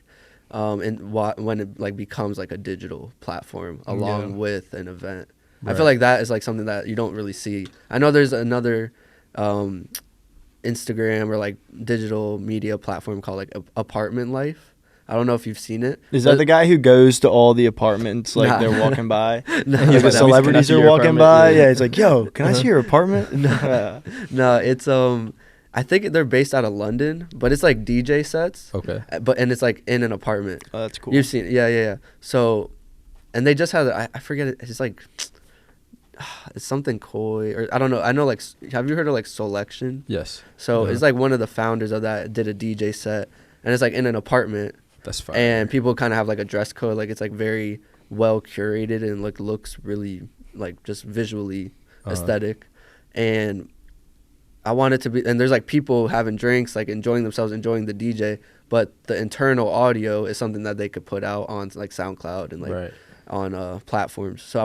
and when it like becomes like a digital platform along with an event.
Right.
I feel like that is like something that you don't really see. I know there's another Instagram or like digital media platform called like Apartment Life. I don't know if you've seen it.
Is that the guy who goes to all the apartments like
Nah.
they're walking by?
No,
Like the celebrities are walking by. Yeah, he's like, "Yo, can I see your apartment?"
No, it's I think they're based out of London, but it's like DJ sets.
Okay.
And it's like in an apartment.
Oh, that's cool.
You've seen it. Yeah. So, and they just had I forget it. It's like it's something Koi or I don't know. I know like have you heard of like Selection?
Yes.
So it's like one of the founders of that did a DJ set, and it's like in an apartment.
That's fine.
And people kind of have like a dress code, like it's like very well curated and like looks really like just visually aesthetic. And I want it to be, and there's like people having drinks, like enjoying themselves, enjoying the DJ, but the internal audio is something that they could put out on like SoundCloud and like on platforms. So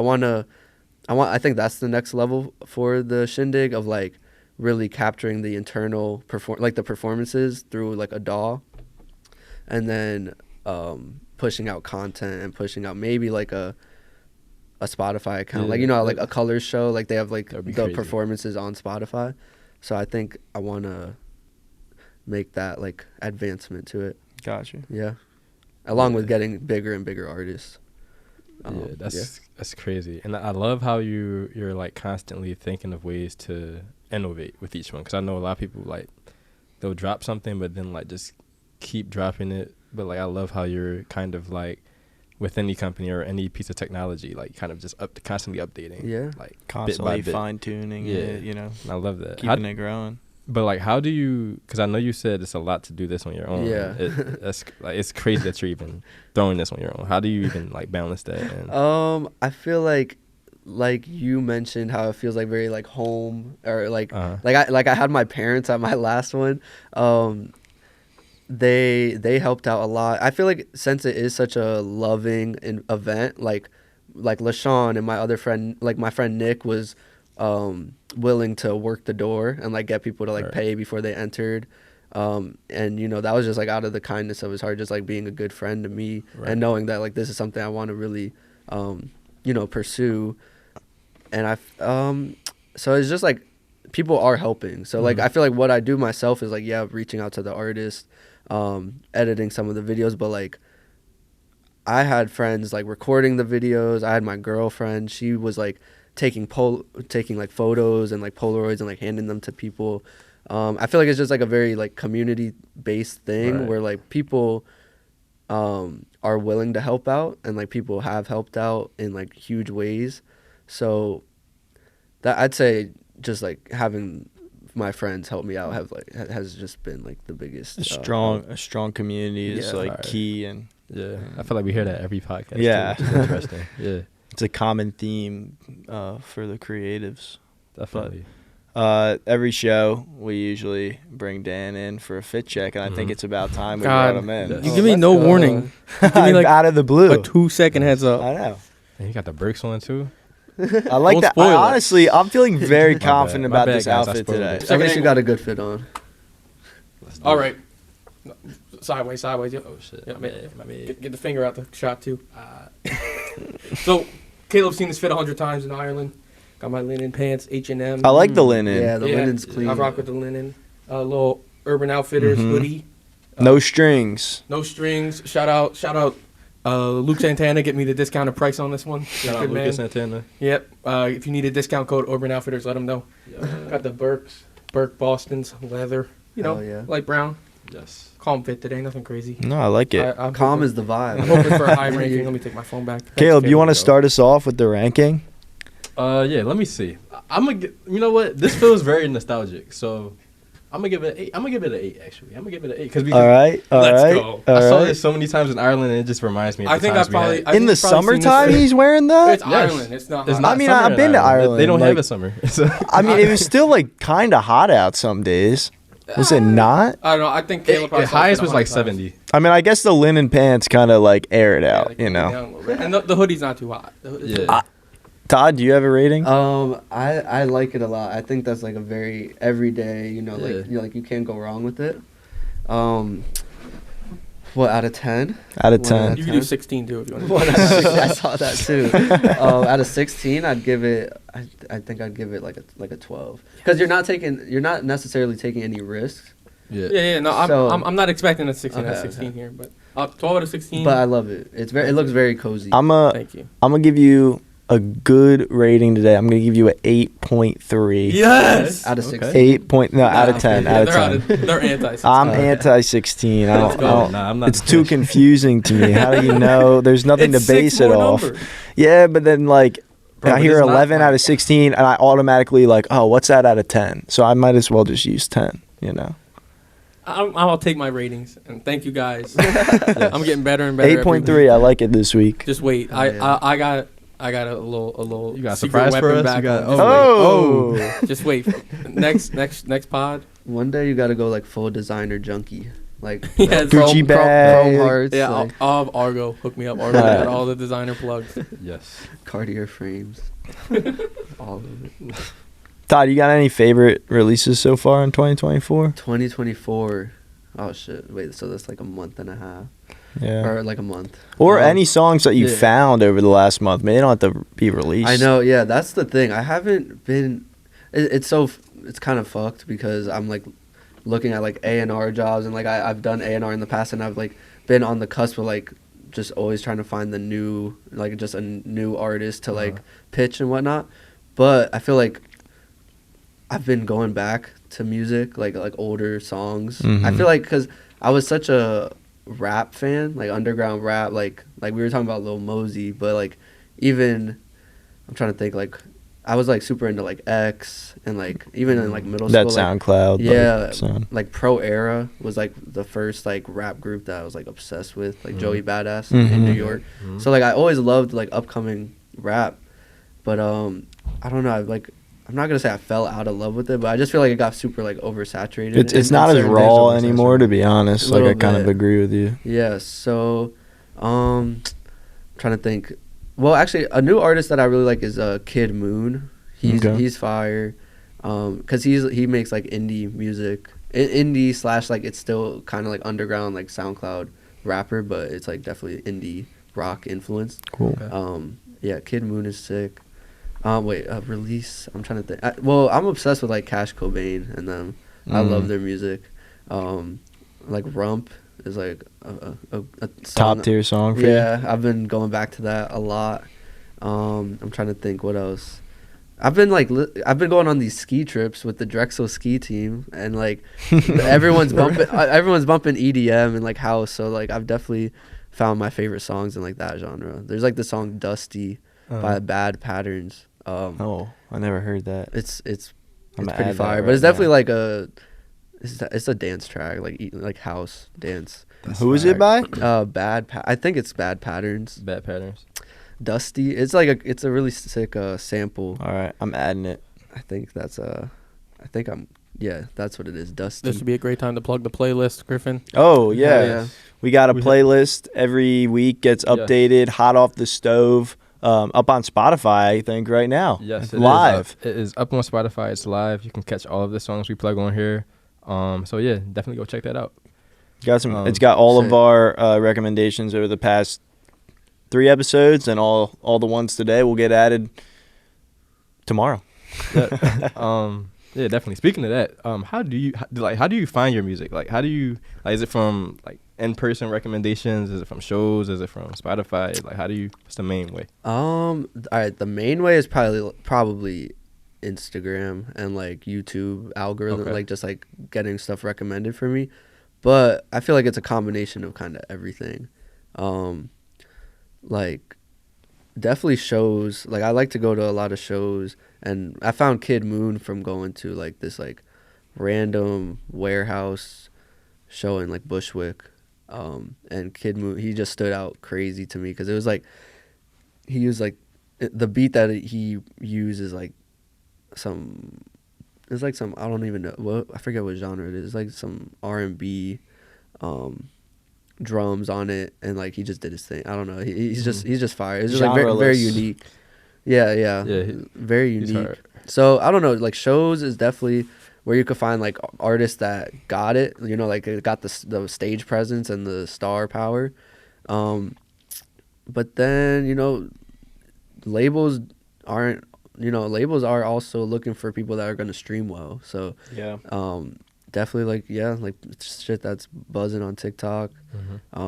I think that's the next level for the Shindig of like really capturing the internal like the performances through like a DAW. And then pushing out content and pushing out maybe like a Spotify account. Like, you know, like a Colors show, like they have like the crazy performances on Spotify. So I think I want to make that like advancement to it.
Gotcha.
Yeah. Along with getting bigger and bigger artists.
That's crazy. And I love how you're like constantly thinking of ways to innovate with each one. Because I know a lot of people like they'll drop something but then like just keep dropping it. But like I love how you're kind of like with any company or any piece of technology, like kind of just constantly updating, like
constantly fine tuning it, you know.
I love that,
keeping it growing.
But like how do you, because I know you said it's a lot to do this on your own. That's like it's crazy that you're even throwing this on your own. How do you even like balance that? And
I feel like you mentioned how it feels like very like home or like I had my parents at my last one. They helped out a lot. I feel like since it is such a loving event, like LaShawn and my other friend, like my friend Nick was willing to work the door and like get people to like pay before they entered. And you know, that was just like out of the kindness of his heart, just like being a good friend to me and knowing that like this is something I want to really you know, pursue. And so it's just like people are helping. So like I feel like what I do myself is like reaching out to the artist, editing some of the videos, but like I had friends like recording the videos. I had my girlfriend, she was like taking like photos and like Polaroids and like handing them to people. I feel like it's just like a very like community based thing where like people are willing to help out and like people have helped out in like huge ways. So that I'd say just like having my friends help me out has just been like the biggest. A
strong community is like key, and
I feel like we hear that every podcast.
Yeah,
too, which is interesting.
It's a common theme for the creatives.
Definitely.
But every show we usually bring Dan in for a fit check, and I think it's about time we brought him in.
You give me no warning. You give me like
out of the blue,
a 2-second heads up.
I know.
And you got the brakes on too.
I like that. Honestly, I'm feeling very confident about this outfit today.
I guess you got a good fit on.
All right. Sideways. Oh,
shit.
Yeah, get the finger out the shot, too. So, Caleb's seen this fit 100 times in Ireland. Got my linen pants, H&M.
I like the linen.
Yeah, the linen's clean.
I rock with the linen. A little Urban Outfitters hoodie.
No strings.
No strings. Shout out. Luke Santana, get me the discounted price on this one.
Shout out Luke Santana.
Yep. If you need a discount code, Urban Outfitters, let them know. Got the Burke Boston's leather. You know, light brown.
Yes.
Calm fit today, nothing crazy.
No, I like it.
Calm is the vibe.
I'm hoping for a high ranking. Let me take my phone back.
Caleb, you want to start us off with the ranking?
Let me see. I'm gonna you know what? This feels very nostalgic, so I'm gonna give it an 8. I'm gonna give it an 8 actually. I'm gonna give it an 8 because
all right.
Let's go.
I saw this so many times in Ireland, and it just reminds me. Of
in the summertime he's wearing that.
It's Ireland. It's not.
I mean, I've been to Ireland.
They don't have a summer.
I mean, it was still like kind of hot out some days. Was it not?
I don't know. I think Caleb
the highest was like 70.
I mean, I guess the linen pants kind of like air it out, you know.
And the hoodie's not too hot.
Todd, do you have a rating?
I like it a lot. I think that's like a very everyday, you know, like you can't go wrong with it. What, out of 10?
Out of
One
10.
You can do 16 too if you want.
What, out of 16? I saw that too. Out of 16, I'd give it. I think I'd give it like a 12. Because you're not necessarily taking any risks.
Yeah. No, I'm not expecting a 16 out of
Okay,
16 here, but 12 out of 16.
But I love it. It looks very cozy.
Thank you.
I'm gonna give you a good rating today. I'm gonna give you an 8.3.
Yes.
Out of 16.
Out of 10. Out of 10.
They're anti.
I'm anti-16.
Let's go.
Nah, I'm not.
It's too confusing to me. How do you know? There's nothing
It's
to base
six
it
more
off.
numbers.
Yeah, but then like
Bro,
I
but
hear
it's not
11 out
like-
of 16, and I automatically like, oh, what's that out of 10? So I might as well just use 10. You know.
I'll take my ratings and thank you guys. I'm getting better and better. every
8.3.
week.
I like it this week.
Just wait.
Yeah.
I got a little.
You got a
secret
surprise for
weapon
us?
back
You got-
on.
Oh.
Just wait. Next pod.
One day you gotta go like full designer junkie. Like
Yes.
Gucci bag.
chrome hearts,
Yeah,
like
I'll have Argo hook me up. Argo got all the designer plugs.
Yes.
Cartier frames. All of it.
Todd, you got any favorite releases so far in 2024?
2024. Oh shit. Wait, so that's like a month and a half.
Yeah.
Or like a month.
Or any songs that you
yeah.
found over the last month. Maybe they don't have to be released.
I know, yeah, that's the thing. I haven't been it's kind of fucked because I'm like looking at like A&R jobs and like I've done A&R in the past and I've like been on the cusp of like just always trying to find the new like just a new artist to like pitch and whatnot. But I feel like I've been going back to music like older songs.
Mhm.
I feel like because I was such a rap fan, like underground rap, like we were talking about Lil Mosey, but like even I'm trying to think like I was like super into like X and like even in like middle
That
school
SoundCloud.
yeah,
sound.
like Pro Era was like the first like rap group that I was like obsessed with, like Joey Badass
Mhm.
in New York.
Mhm.
So like I always loved like upcoming rap, but I don't know, I'm not gonna say I fell out of love with it, but I just feel like it got super like oversaturated.
It's
in
not as
certain
raw
things.
anymore, to be honest.
A
Like I
little
kind of
bit.
agree with you.
Yeah, so trying to think. Well, actually, a new artist that I really like is Kid Moon. He's fire, cause he makes like indie music, indie / like it's still kind of like underground like SoundCloud rapper, but it's like definitely indie rock influenced.
Cool.
Okay.
Yeah, Kid Moon is sick. Release. I'm trying to think. I'm obsessed with like Cash Cobain and them. I love their music. Like Rump is like a song.
Top tier song for you?
Yeah, I've been going back to that a lot. I'm trying to think what else. I've been going on these ski trips with the Drexel ski team, and like everyone's bumping EDM and like house. So like I've definitely found my favorite songs in like that genre. There's like the song Dusty by Bad Patterns.
Oh, I never heard that.
It's
I'm gonna
pretty
add that
fire,
right
but it's
now.
definitely like it's a dance track, like house dance.
Who is it by?
I think it's Bad Patterns.
Bad patterns.
Dusty. It's like it's a really sick sample.
All right, I'm adding it.
I think that's what it is. Dusty.
This would be a great time to plug the playlist, Griffin.
Oh yeah,
Yeah.
we got a
We-
playlist every week. Gets
Yes.
updated, hot off the stove. Up on Spotify, I think right now.
Yes,
live.
It is up on Spotify. It's live. You can catch all of the songs we plug on here. So yeah, definitely go check that out.
Got some. It's got all
sick.
of our recommendations over the past 3 episodes, and all the ones today will get added tomorrow.
Yeah, definitely. Speaking of that, how do you find your music? Like, how do you is it from like in-person recommendations? Is it from shows? Is it from Spotify? Like, what's the main way?
All right. The main way is probably Instagram and like YouTube algorithm,
Okay.
like just like getting stuff recommended for me. But I feel like it's a combination of kind of everything. Like definitely shows. Like I like to go to a lot of shows, and I found Kid Moon from going to like this like random warehouse show in like Bushwick. And Kid Moon, he just stood out crazy to me because it was like he used like the beat that he uses like some. It's like some, I don't even know, I forget what genre it is. It's like some R&B drums on it, and like he just did his thing. I don't know. He's just fire. It's just like very, very
Genreless.
unique. Yeah.
Yeah,
Very
he's
unique.
hard.
So I don't know. Like shows is definitely where you could find like artists that got it, you know, like it got the stage presence and the star power. But then, you know, labels aren't, you know, labels are also looking for people that are going to stream well. So
Yeah.
definitely like, yeah, like shit that's buzzing on TikTok. I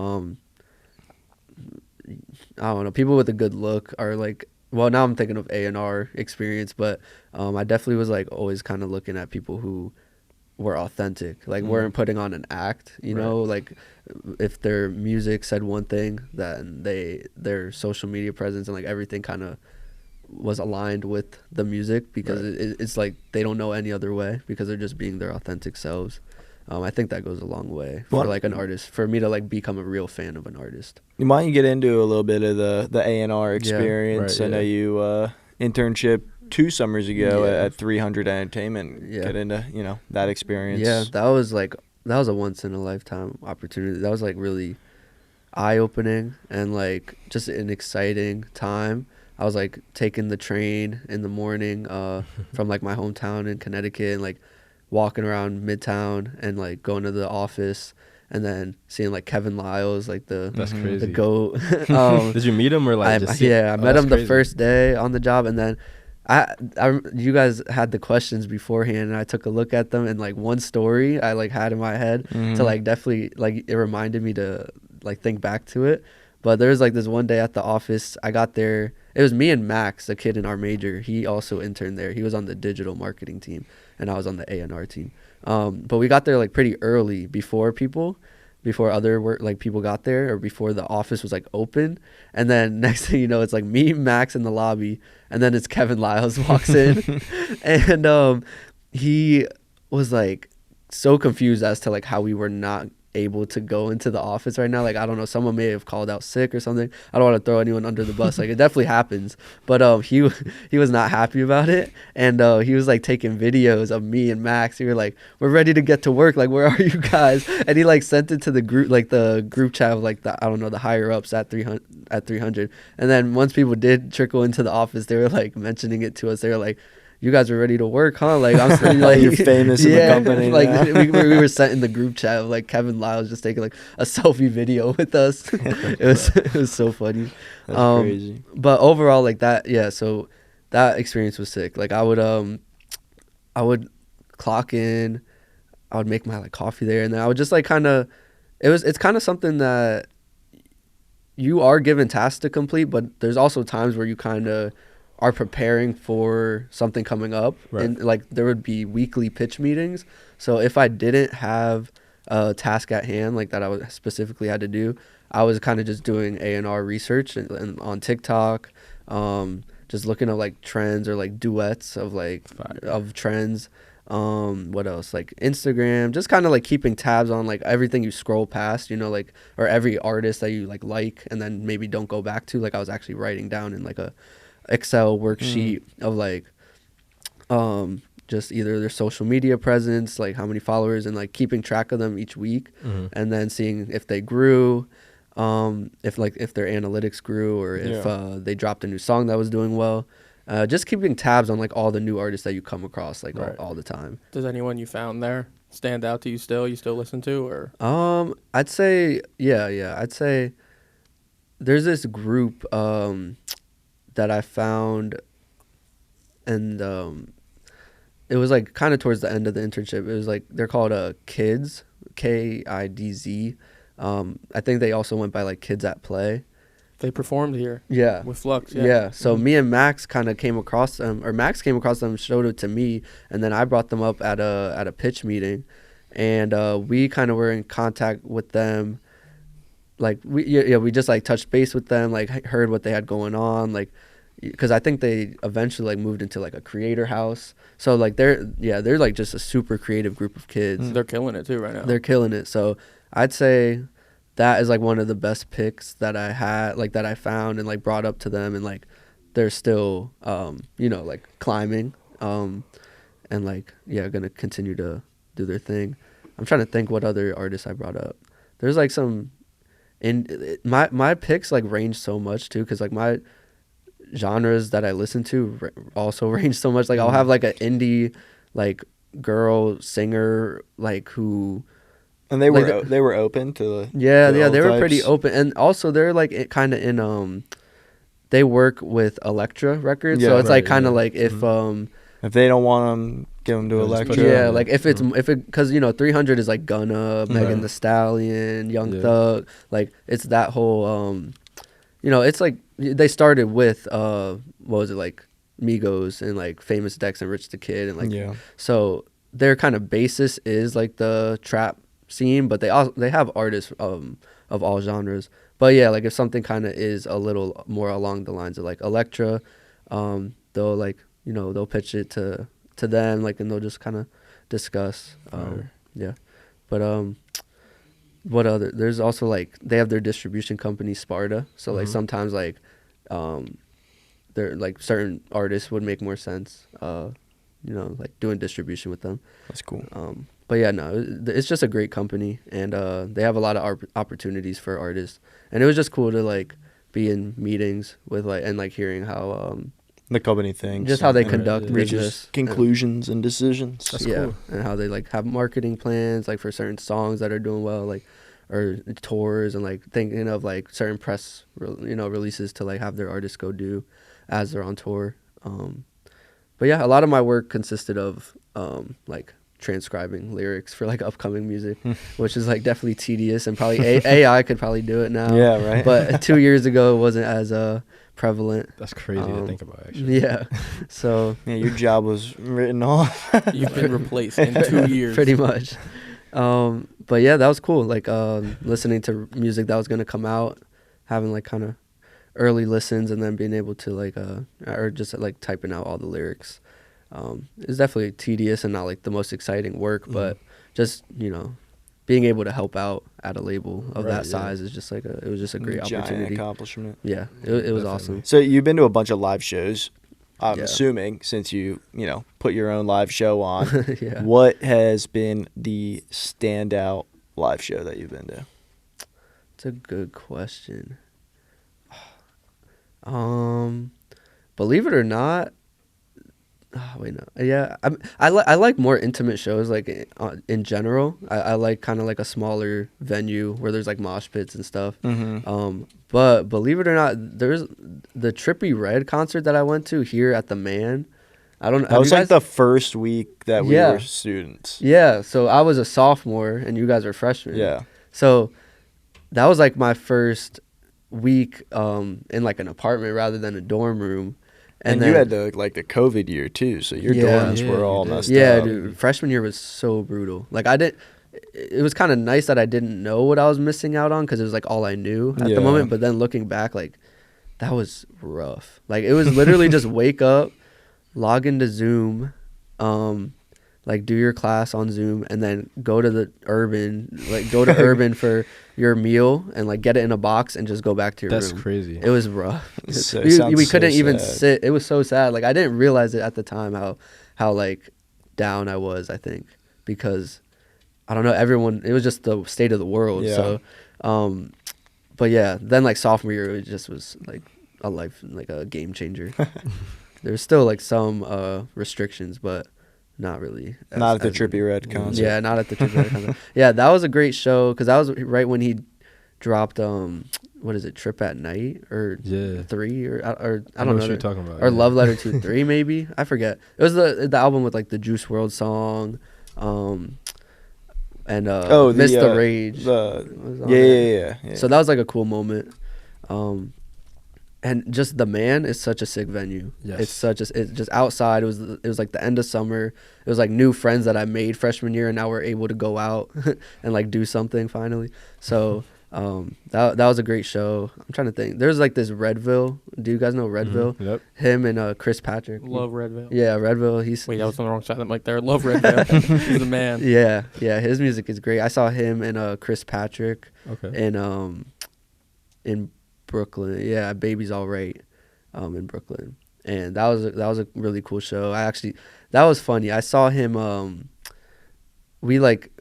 don't know, people with a good look are like, well, now I'm thinking of A&R experience, but I definitely was like always kind of looking at people who were authentic, like weren't putting on an act, you know, like if their music said one thing, then their social media presence and like everything kind of was aligned with the music, because it's like they don't know any other way, because they're just being their authentic selves. I think that goes a long way for like an artist, for me to like become a real fan of an artist.
Why don't you get into a little bit of the A&R experience?
right,
I know you internship 2 summers ago at 300 Entertainment.
Yeah.
Get into, you know, that experience.
Yeah, that was a once in a lifetime opportunity. That was like really eye opening and like just an exciting time. I was like taking the train in the morning from like my hometown in Connecticut, and like walking around Midtown and like going to the office, and then seeing like Kevin Lyles, like
That's crazy.
the GOAT.
Did you meet him or like just see
I met him the first day on the job, and then you guys had the questions beforehand, and I took a look at them, and like one story I like had in my head to like definitely like it reminded me to like think back to it. But there was like this one day at the office, I got there, it was me and Max, a kid in our major. He also interned there. He was on the digital marketing team, and I was on the A&R team. But we got there like pretty early before other work, like people got there, or before the office was like open. And then next thing you know, it's like me, Max in the lobby, and then it's Kevin Lyles walks in. And he was like so confused as to like how we were not able to go into the office right now. Like, I don't know, someone may have called out sick or something. I don't want to throw anyone under the bus. Like, it definitely happens. But he was not happy about it. And he was like taking videos of me and Max. He were like, we're ready to get to work. Like, where are you guys? And he like sent it to the group, like the group chat of like the, I don't know, the higher ups at 300. And then once people did trickle into the office, they were like mentioning it to us. They were like, you guys are ready to work, huh? Like, I'm like,
you're famous in the company.
Like we were sent in the group chat of like Kevin Lyles just taking like a selfie video with us. It was so funny.
That's crazy.
But overall, like that, yeah. So that experience was sick. Like I would clock in, I would make my like coffee there, and then I would just like kind of, it's kind of something that you are given tasks to complete, but there's also times where you kind of are preparing for something coming up. And like there would be weekly pitch meetings. So if I didn't have a task at hand like that I was specifically had to do, I was kind of just doing A&R research and on TikTok, just looking at like trends or like duets of like of trends. What else, like Instagram, just kind of like keeping tabs on like everything you scroll past, you know, like, or every artist that you like and then maybe don't go back to. Like I was actually writing down in like a Excel worksheet of like just either their social media presence, like how many followers, and like keeping track of them each week, and then seeing if they grew, if their analytics grew, or if they dropped a new song that was doing well. Just keeping tabs on like all the new artists that you come across like all the time.
Does anyone you found there stand out to you still? You still listen to, or?
I'd say I'd say there's this group that I found, and it was like kind of towards the end of the internship. It was like they're called Kids, KIDZ. I think they also went by like Kids at Play.
They performed here.
Yeah.
With Flux.
Yeah. So me and Max kind of came across them, or Max came across them, showed it to me, and then I brought them up at a pitch meeting, and we kind of were in contact with them. Like we just like touched base with them, like heard what they had going on, like, because I think they eventually like moved into like a creator house. So like they're like just a super creative group of kids.
They're killing it too right now.
They're killing it. So I'd say that is like one of the best picks that I had, like that I found and like brought up to them, and like they're still you know, like climbing, and like gonna continue to do their thing. I'm trying to think what other artists I brought up. There's like some, and my picks like range so much too, because like my genres that I listen to also range so much. Like I'll have like an indie like girl singer like who.
And they
like
were they were open to the
Yeah,
to
yeah,
all
they were
types.
pretty open, and also they're like kind of in they work with Elektra Records, so
Yeah.
it's like
Right,
kind of
yeah.
like if
If they don't want them, give them to
Yeah, just
Electra.
put it
yeah,
on.
like if it's if it because 300 is like Gunna, Megan
Right.
Thee Stallion, Young
Yeah.
Thug, like it's that whole it's like they started with what was it, like Migos and like Famous Dex and Rich the Kid, and like
Yeah.
so their kind of basis is like the trap scene, but they have artists of all genres. But yeah, like if something kind of is a little more along the lines of like Elektra, they'll like they'll pitch it to them, like, and they'll just kind of discuss.
Fire.
Yeah, but what other? There's also like they have their distribution company Sparta, so like
Mhm.
sometimes like they're like certain artists would make more sense. Like doing distribution with them.
That's cool.
But yeah, no, it's just a great company, and they have a lot of opportunities for artists, and it was just cool to like be in meetings with like and like hearing how
The company thinks.
just how they
and
conduct
yeah.
reaches
business,
conclusions and decisions.
That's
yeah,
cool.
and how they like have marketing plans like for certain songs that are doing well, like or tours, and like thinking of like certain press releases to like have their artists go do as they're on tour. But yeah, a lot of my work consisted of like transcribing lyrics for like upcoming music, which is like definitely tedious, and probably AI could probably do it now.
Yeah, right.
But 2 years ago it wasn't as prevalent.
That's crazy to think about, actually.
Yeah. So
Yeah, your job was written off.
You've been replaced in 2 years.
pretty much. But yeah, that was cool. Like listening to music that was gonna come out, having like kind of early listens, and then being able to like or just like typing out all the lyrics. It's definitely tedious and not like the most exciting work, but just being able to help out at a label of
Right,
that
yeah.
size is just like it was just a great
Giant
opportunity.
accomplishment.
Yeah, it was
Definitely.
awesome.
So you've been to a bunch of live shows. I'm
Yeah.
assuming since you put your own live show on.
Yeah.
What has been the standout live show that you've been to?
It's a good question. Believe it or not, wait, no, yeah, I like more intimate shows, like in general. I like kind of like a smaller venue where there's like mosh pits and stuff.
Mm-hmm.
But believe it or not, there's the Trippie Redd concert that I went to here at the Man. I don't know.
That was like the first week that we
Yeah.
were students.
Yeah, so I was a sophomore and you guys were freshmen.
Yeah.
So that was like my first week in like an apartment rather than a dorm room.
And
then,
you had the COVID year too, so your
Yeah.
dorms
Yeah,
were
you
all
did.
messed
yeah,
up.
dude, freshman year was so brutal. Like it was kind of nice that I didn't know what I was missing out on because it was like all I knew at
Yeah.
the moment. But then looking back, like that was rough. Like it was literally just wake up, log into Zoom, like do your class on Zoom, and then go to Urban for your meal and like get it in a box and just go back to your
That's
room.
crazy.
It was rough.
So-
we
sounds so
couldn't even
sad.
sit. It was so sad. Like I didn't realize it at the time how like down I was, I think, because I don't know, it was just the state of the world.
Yeah.
So but yeah, then like sophomore year it just was like a game changer. There's still like some restrictions, but not really.
Not at the
as
Trippie Redd concert.
Yeah, not at the Trippie Redd concert. Yeah, that was a great show because that was right when he dropped what is it, Trip at Night or
Yeah.
3 or I
I
don't know
what you're talking about.
or
yeah.
Love Letter to 3 maybe, I forget. It was the album with like the Juice WRLD song, and Miss the Rage.
The
was on
yeah,
there.
yeah.
So that was like a cool moment. And just the Man is such a sick venue.
Yes.
It's just outside. It was like the end of summer. It was like new friends that I made freshman year, and now we're able to go out and like do something finally. So that was a great show. I'm trying to think. There's like this Redville. Do you guys know Redville?
Mhm. Yep.
Him and Chris Patrick.
Love Redville.
Yeah, Redville. He's
Wait, that was on the wrong side of the mic there. Love Redville. He's the man.
yeah. His music is great. I saw him and Chris Patrick
Okay.
in Brooklyn. Yeah, Baby's All Right, in Brooklyn, and that was a really cool show. That was funny. I saw him.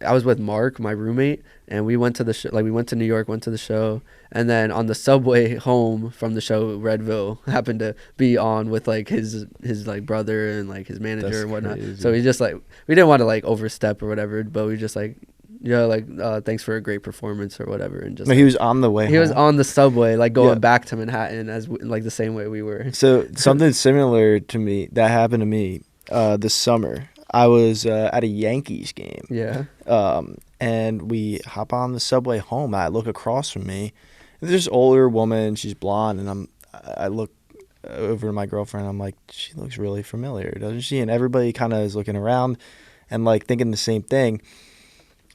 I was with Mark, my roommate, and we went to the show. Like we went to New York, went to the show, and then on the subway home from the show, Redville happened to be on with like his like brother and like his manager
That's
and whatnot.
crazy.
So we just like we didn't want to like overstep or whatever, but we just like thanks for a great performance or whatever, and just
No, he was on the way.
he was
home.
on the subway like going
Yeah.
back to Manhattan like the same way we were.
So something similar to me that happened to me this summer. I was at a Yankees game.
Yeah.
And we hop on the subway home. I look across from me. And there's this older woman. She's blonde, and I look over to my girlfriend. I'm like, she looks really familiar, doesn't she? And everybody kind of is looking around and like thinking the same thing.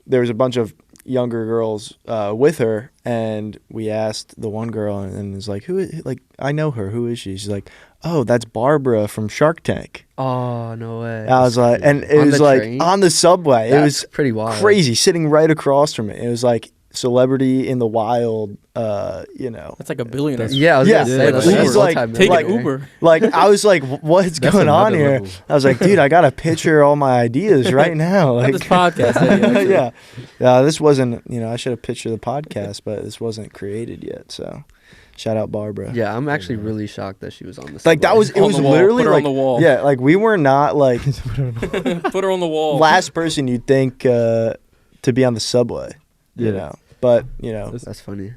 There was a bunch of younger girls with her, and we asked the one girl, and it's like, I know her. Who is she? She's like, oh, that's Barbara from Shark Tank.
Oh, no way.
I was like, and it
On
was
the
like
train?
on the subway. It
That's
was
pretty wild.
crazy, sitting right across from it. It was like celebrity in the wild,
That's like a billionaire.
Yeah, I was
Yeah,
gonna say
like,
that's
he's
a
like,
Take
like-
an Uber.
Like I was like, what's
That's
going on
another
here?
level.
I was like, dude, I got to picture all my ideas right now.
Not
Like,
this podcast. Actually.
yeah. This wasn't. I should have pictured the podcast, but this wasn't created yet. So, shout out Barbara.
Yeah, I'm actually really shocked that she was on the
Like that
subway.
was. It
On
was
the wall.
literally
Put her
like
on the wall.
Yeah, like we were not like
Put her on the wall.
last person you'd think to be on the subway. You
Yeah.
know, but
That's funny.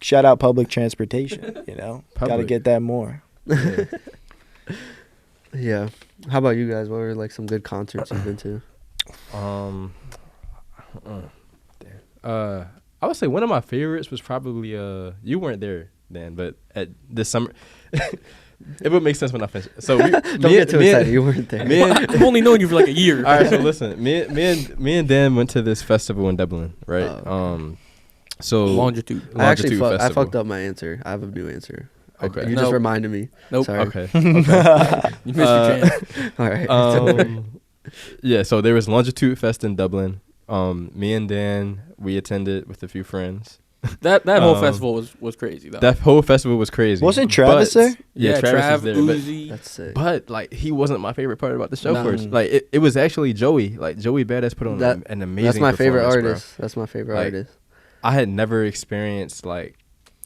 shout out public transportation. Got to
Public.
get that more.
Yeah.
Yeah. How about you guys? What were like some good concerts you've been to?
I would say one of my favorites was probably you weren't there then, but at this summer, it would make sense when I finish. So we,
Don't get too excited. You weren't there.
I've only known you for like a year.
All right, so listen, me and Dan went to this festival in Dublin, right?
Oh,
So
Longitude.
I actually
Longitude
I
Festival.
fucked up my answer. I have a new answer.
Okay.
You
Nope.
just reminded me.
Nope.
Sorry.
Okay.
You missed your chance.
All right.
Yeah, so there was Longitude Fest in Dublin. Me and Dan, we attended with a few friends.
That whole
Um,
festival was crazy though.
That whole festival was crazy.
Wasn't Travis
But-
there?
Yeah, Travis
Trav,
was there. But,
Uzi.
That's sick.
but like he wasn't my favorite part about the show
No.
first. Like it was actually Joey. Like Joey Badass put on an amazing.
That's my favorite
performance, bro.
artist. That's my favorite
Like,
artist.
I had never experienced like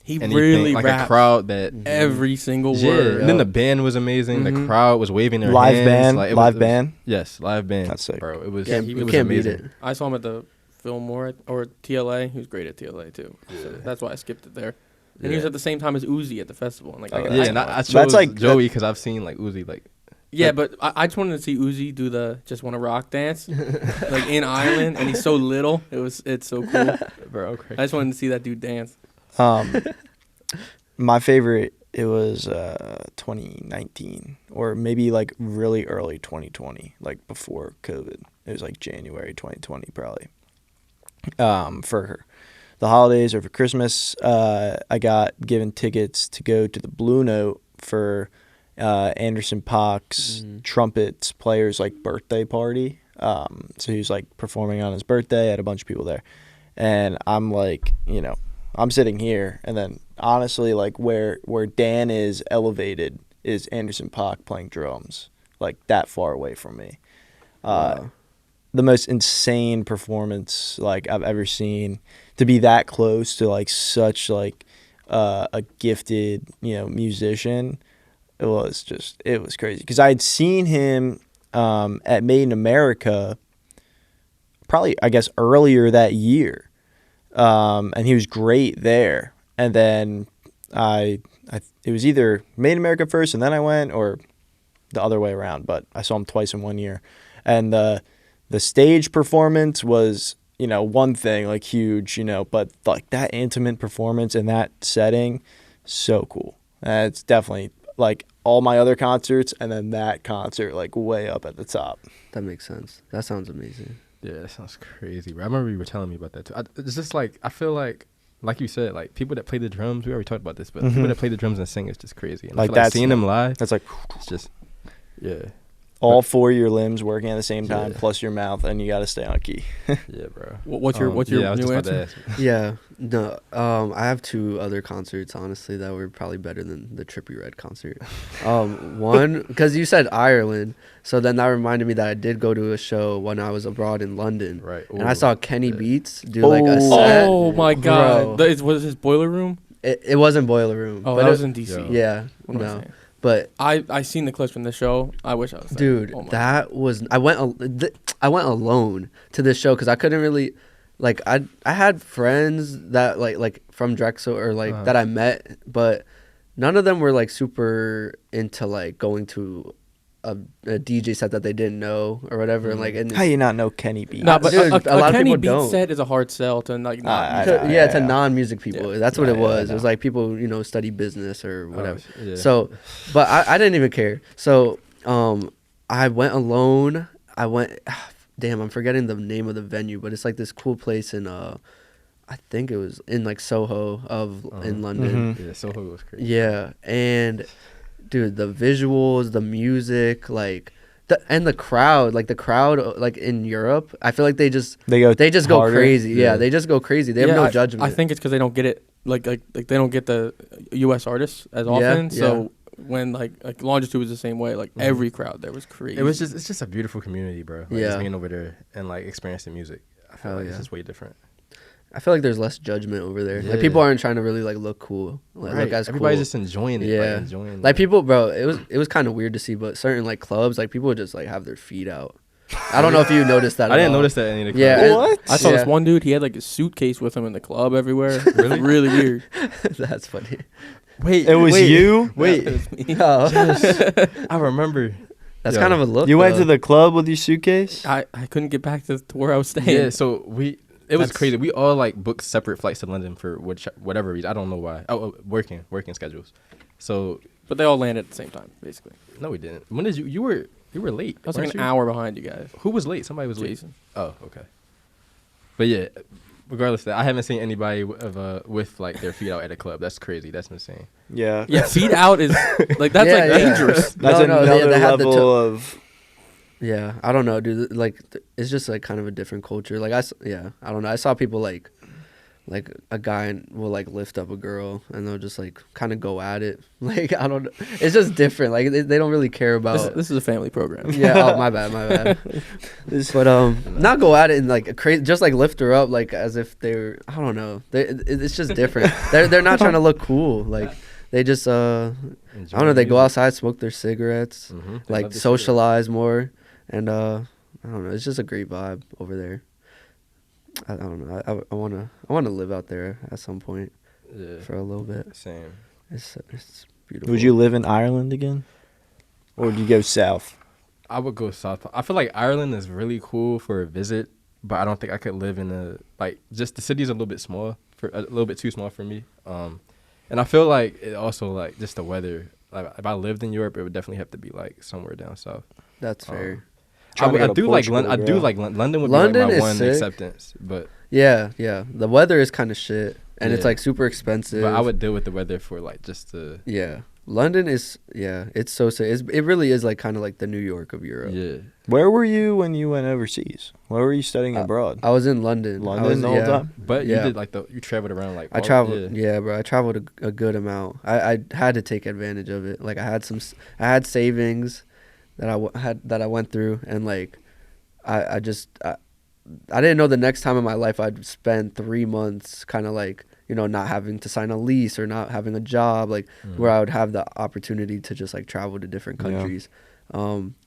He
anything
really
like
raps
a crowd that
every single
yeah.
word.
And then the band was amazing. The
Mhm.
crowd was waving their
Live
hands.
band,
Like,
live
it was,
band.
Yes, live band.
That's sick.
Bro. It was.
Yeah,
it
he
was
can't beat
amazing.
it.
I saw him at the Fillmore or TLA. He was great at TLA too. So that's why I skipped it there. And he was
Yeah.
at the same time as Uzi at the festival. And like,
Yeah, and I chose
That's like-
Joey because I've seen like Uzi like
yeah, but I just wanted to see Uzi do the "Just Wanna Rock" dance, like in Ireland, and he's so little. It's so cool.
bro. Okay.
I just wanted to see that dude dance.
My favorite, it was 2019 or maybe like really early 2020, like before COVID. It was like January 2020 probably. For the holidays or for Christmas, I got given tickets to go to the Blue Note for Anderson Paak's trumpets player's like birthday party. So he was like performing on his birthday. I had a bunch of people there, and I'm like, I'm sitting here, and then honestly, like where Dan is elevated is Anderson Paak playing drums, like that far away from me.
Wow.
The most insane performance like I've ever seen, to be that close to like such like a gifted musician. It was crazy because I had seen him at Made in America probably I guess earlier that year, and he was great there. And then it was either Made in America first and then I went, or the other way around. But I saw him twice in 1 year, and the stage performance was, one thing, like huge, but like that intimate performance in that setting, so cool. It's definitely like all my other concerts and then that concert like way up at the top.
That makes sense. That sounds amazing.
Yeah, that sounds crazy, bro. I remember you were telling me about that too. It's just like I feel like you said, like people that play the drums. We already talked about this, but people that play the drums and sing is just crazy. And
Like
I feel like
that's
seeing them live,
That's like,
it's just yeah.
all 4 of your limbs working at the same time,
Yeah.
plus your mouth, and you got to stay on key.
Yeah, bro.
What's your
I was
new
just about to
answer?
ask.
Yeah, no. I have 2 other concerts honestly that were probably better than the Trippie Redd concert. One because you said Ireland, so then that reminded me that I did go to a show when I was abroad in London,
Right.
and I
Ooh,
saw Kenny
yeah.
Beats do like a
Oh.
set.
Oh my
Bro.
God! Was this Boiler Room?
It wasn't Boiler Room.
Oh,
but
that was
it-
in DC.
Yo.
yeah,
What am I
no,
saying?
but
I seen the clips from the show. I wish I was there.
dude,
Oh my
that was I went alone to this show because I couldn't really like I had friends that like from Drexel or like that I met, but none of them were like super into like going to a DJ set that they didn't know or whatever, and like and
How you not know Kenny B?
No, but
Dude,
a
a lot of
Kenny
people
Beat
don't.
set is a hard sell to like not.
I-
music.
yeah, to
yeah.
non-music people.
Yeah.
That's what
Yeah,
it
yeah,
was.
I
It was
know.
like people study business or whatever.
Yeah.
So, but I didn't even care. So, I went alone. I went. Damn, I'm forgetting the name of the venue, but it's like this cool place in I think it was in like Soho in London.
Mhm.
Yeah, Soho was crazy.
Yeah, and dude, the visuals, the music, like the crowd, like in Europe, I feel like they just go
harder.
crazy. Yeah,
Yeah.
they just go crazy. They have no judgment.
I think it's because they don't get it like they don't get the U.S. artists as often. So when like Longitude was the same way. Like every crowd there was crazy.
It's just a beautiful community, bro. Like,
Yeah.
just being over there and like experiencing music. I feel
Hell
like
yeah.
it's just way different.
I feel like there's less judgment over there. Like
Yeah.
people aren't trying to really like look cool. Like, look as
Everybody's
cool.
just enjoying it.
Yeah.
Like, enjoying
Like people, bro, it was kind of weird to see, but certain like clubs, like people would just like have their feet out. I don't know if you noticed that.
I
at
didn't
all.
notice that in any of the
Yeah,
clubs.
What?
I saw
Yeah.
this one dude. He had like a suitcase with him in the club everywhere.
Really?
really weird.
That's funny.
Wait,
It was you?
Wait,
It was me.
Oh.
I remember.
That's
Yo.
kind of a look.
You went
though.
to the club with your suitcase?
I couldn't get back to where I was staying.
Yeah, so it was
That's-
crazy. We all like booked separate flights to London for whatever reason. I don't know why. Oh, working schedules. So
But they all landed at the same time, basically.
no, we didn't. When did you were late?
I was like
weren't
an
you?
hour behind you guys.
Who was late? Somebody was
Jason.
late. Oh, okay. But yeah, regardless of that, I haven't seen anybody with like their feet out at a club. That's crazy. That's insane.
Yeah.
Yeah, feet out is like that's
Yeah,
like
yeah.
dangerous.
That's
No,
another
they had the
level of...
Yeah, I don't know, dude. Like, it's just like kind of a different culture. Like, I don't know. I saw people like a guy will like lift up a girl and they'll just like kind of go at it. Like, I don't know. It's just different. Like, they don't really care about.
This is a family program.
Yeah. Oh, my bad. But not go at it and like crazy. Just like lift her up like as if they're. I don't know. It's just different. They're not trying to look cool. Like they just I don't know. They go outside, smoke their cigarettes, like socialize more, and I don't know. It's just a great vibe over there. I don't know. I wanna live out there at some point
Yeah.
for a little bit.
Same.
It's beautiful.
Would you live in Ireland again? Or would you go south?
I would go south. I feel like Ireland is really cool for a visit, but I don't think I could live in just the city's a little bit too small for me. And I feel like it also like just the weather. Like if I lived in Europe, it would definitely have to be like somewhere down south.
That's fair.
Trying to
I
go to
do like
Portugal,
London. I do
bro.
like London. Would
London
be like
is
my one
sick.
acceptance, but
Yeah. The weather is kind of shit, and it's
Yeah.
like super expensive.
I would deal with the weather for like just the
Yeah. London is, it's so sick. It really is like kind of like the New York of Europe.
yeah.
Where were you when you went overseas? Where were you studying abroad?
I was in London.
London the whole time?
But
Yeah.
you did you traveled around like
I traveled, bro. I traveled a good amount. I had to take advantage of it. Like I had savings that I went through, and like I didn't know the next time in my life I'd spend 3 months kind of like not having to sign a lease or not having a job, like where I would have the opportunity to just like travel to different
Yeah.
countries.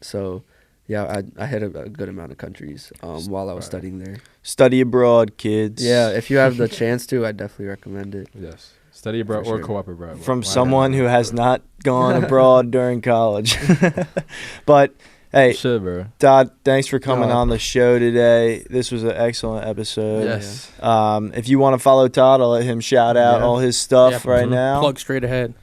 So yeah, I hit a good amount of countries while I was studying there.
Study abroad, kids.
Yeah, if you have the chance to, I definitely recommend it.
Yes. Study abroad
For
or
sure.
co-op abroad.
From
Why
someone
not?
who has not gone abroad during college. But, hey,
Should, bro.
Todd, thanks for coming
No.
on the show today. This was an excellent episode.
Yes.
If you want to follow Todd, I'll let him shout out
Yeah.
all his stuff
Yeah,
right
mhm.
now.
Plug straight ahead.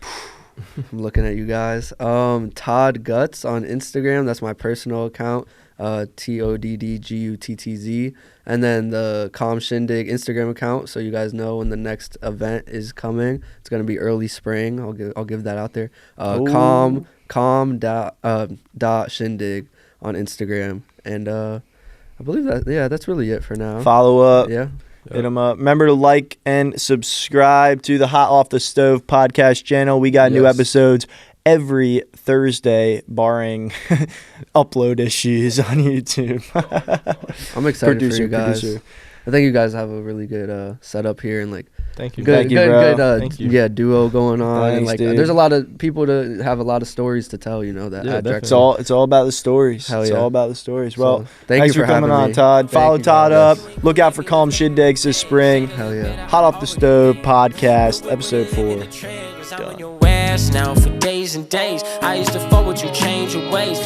I'm looking at you guys. Todd Guts on Instagram. That's my personal account. TODDGUTTZ. And then the Calm Shindig Instagram account, so you guys know when the next event is coming. It's gonna be early spring. I'll give that out there.
Ooh.
Calm dot shindig. on Instagram. And I believe that's really it for now.
Follow up.
Yeah.
Hit them up. Remember to like and subscribe to the Hot Off the Stove podcast channel. We got new episodes every Thursday, barring upload issues on YouTube.
I'm excited for you guys. I think you guys have a really good setup here and like
Thank you.
Thank you, bro.
Thank you.
Yeah, duo going on.
Thanks,
and like
dude.
there's a lot of people to have a lot of stories to tell, you know, that
Yeah,
add
definitely.
direction.
It's all about the stories.
Hell
It's
yeah.
all about the stories.
So,
Well,
thank
thanks
you
for coming
having
on,
me.
Todd.
Thank
Follow
you,
Todd
guys.
up. Look out for Calm Shindigs this spring.
Hell yeah.
Hot Off the Stove podcast, episode 4.
I'm on your ass now for days and days. I used to fuck with you, change your ways.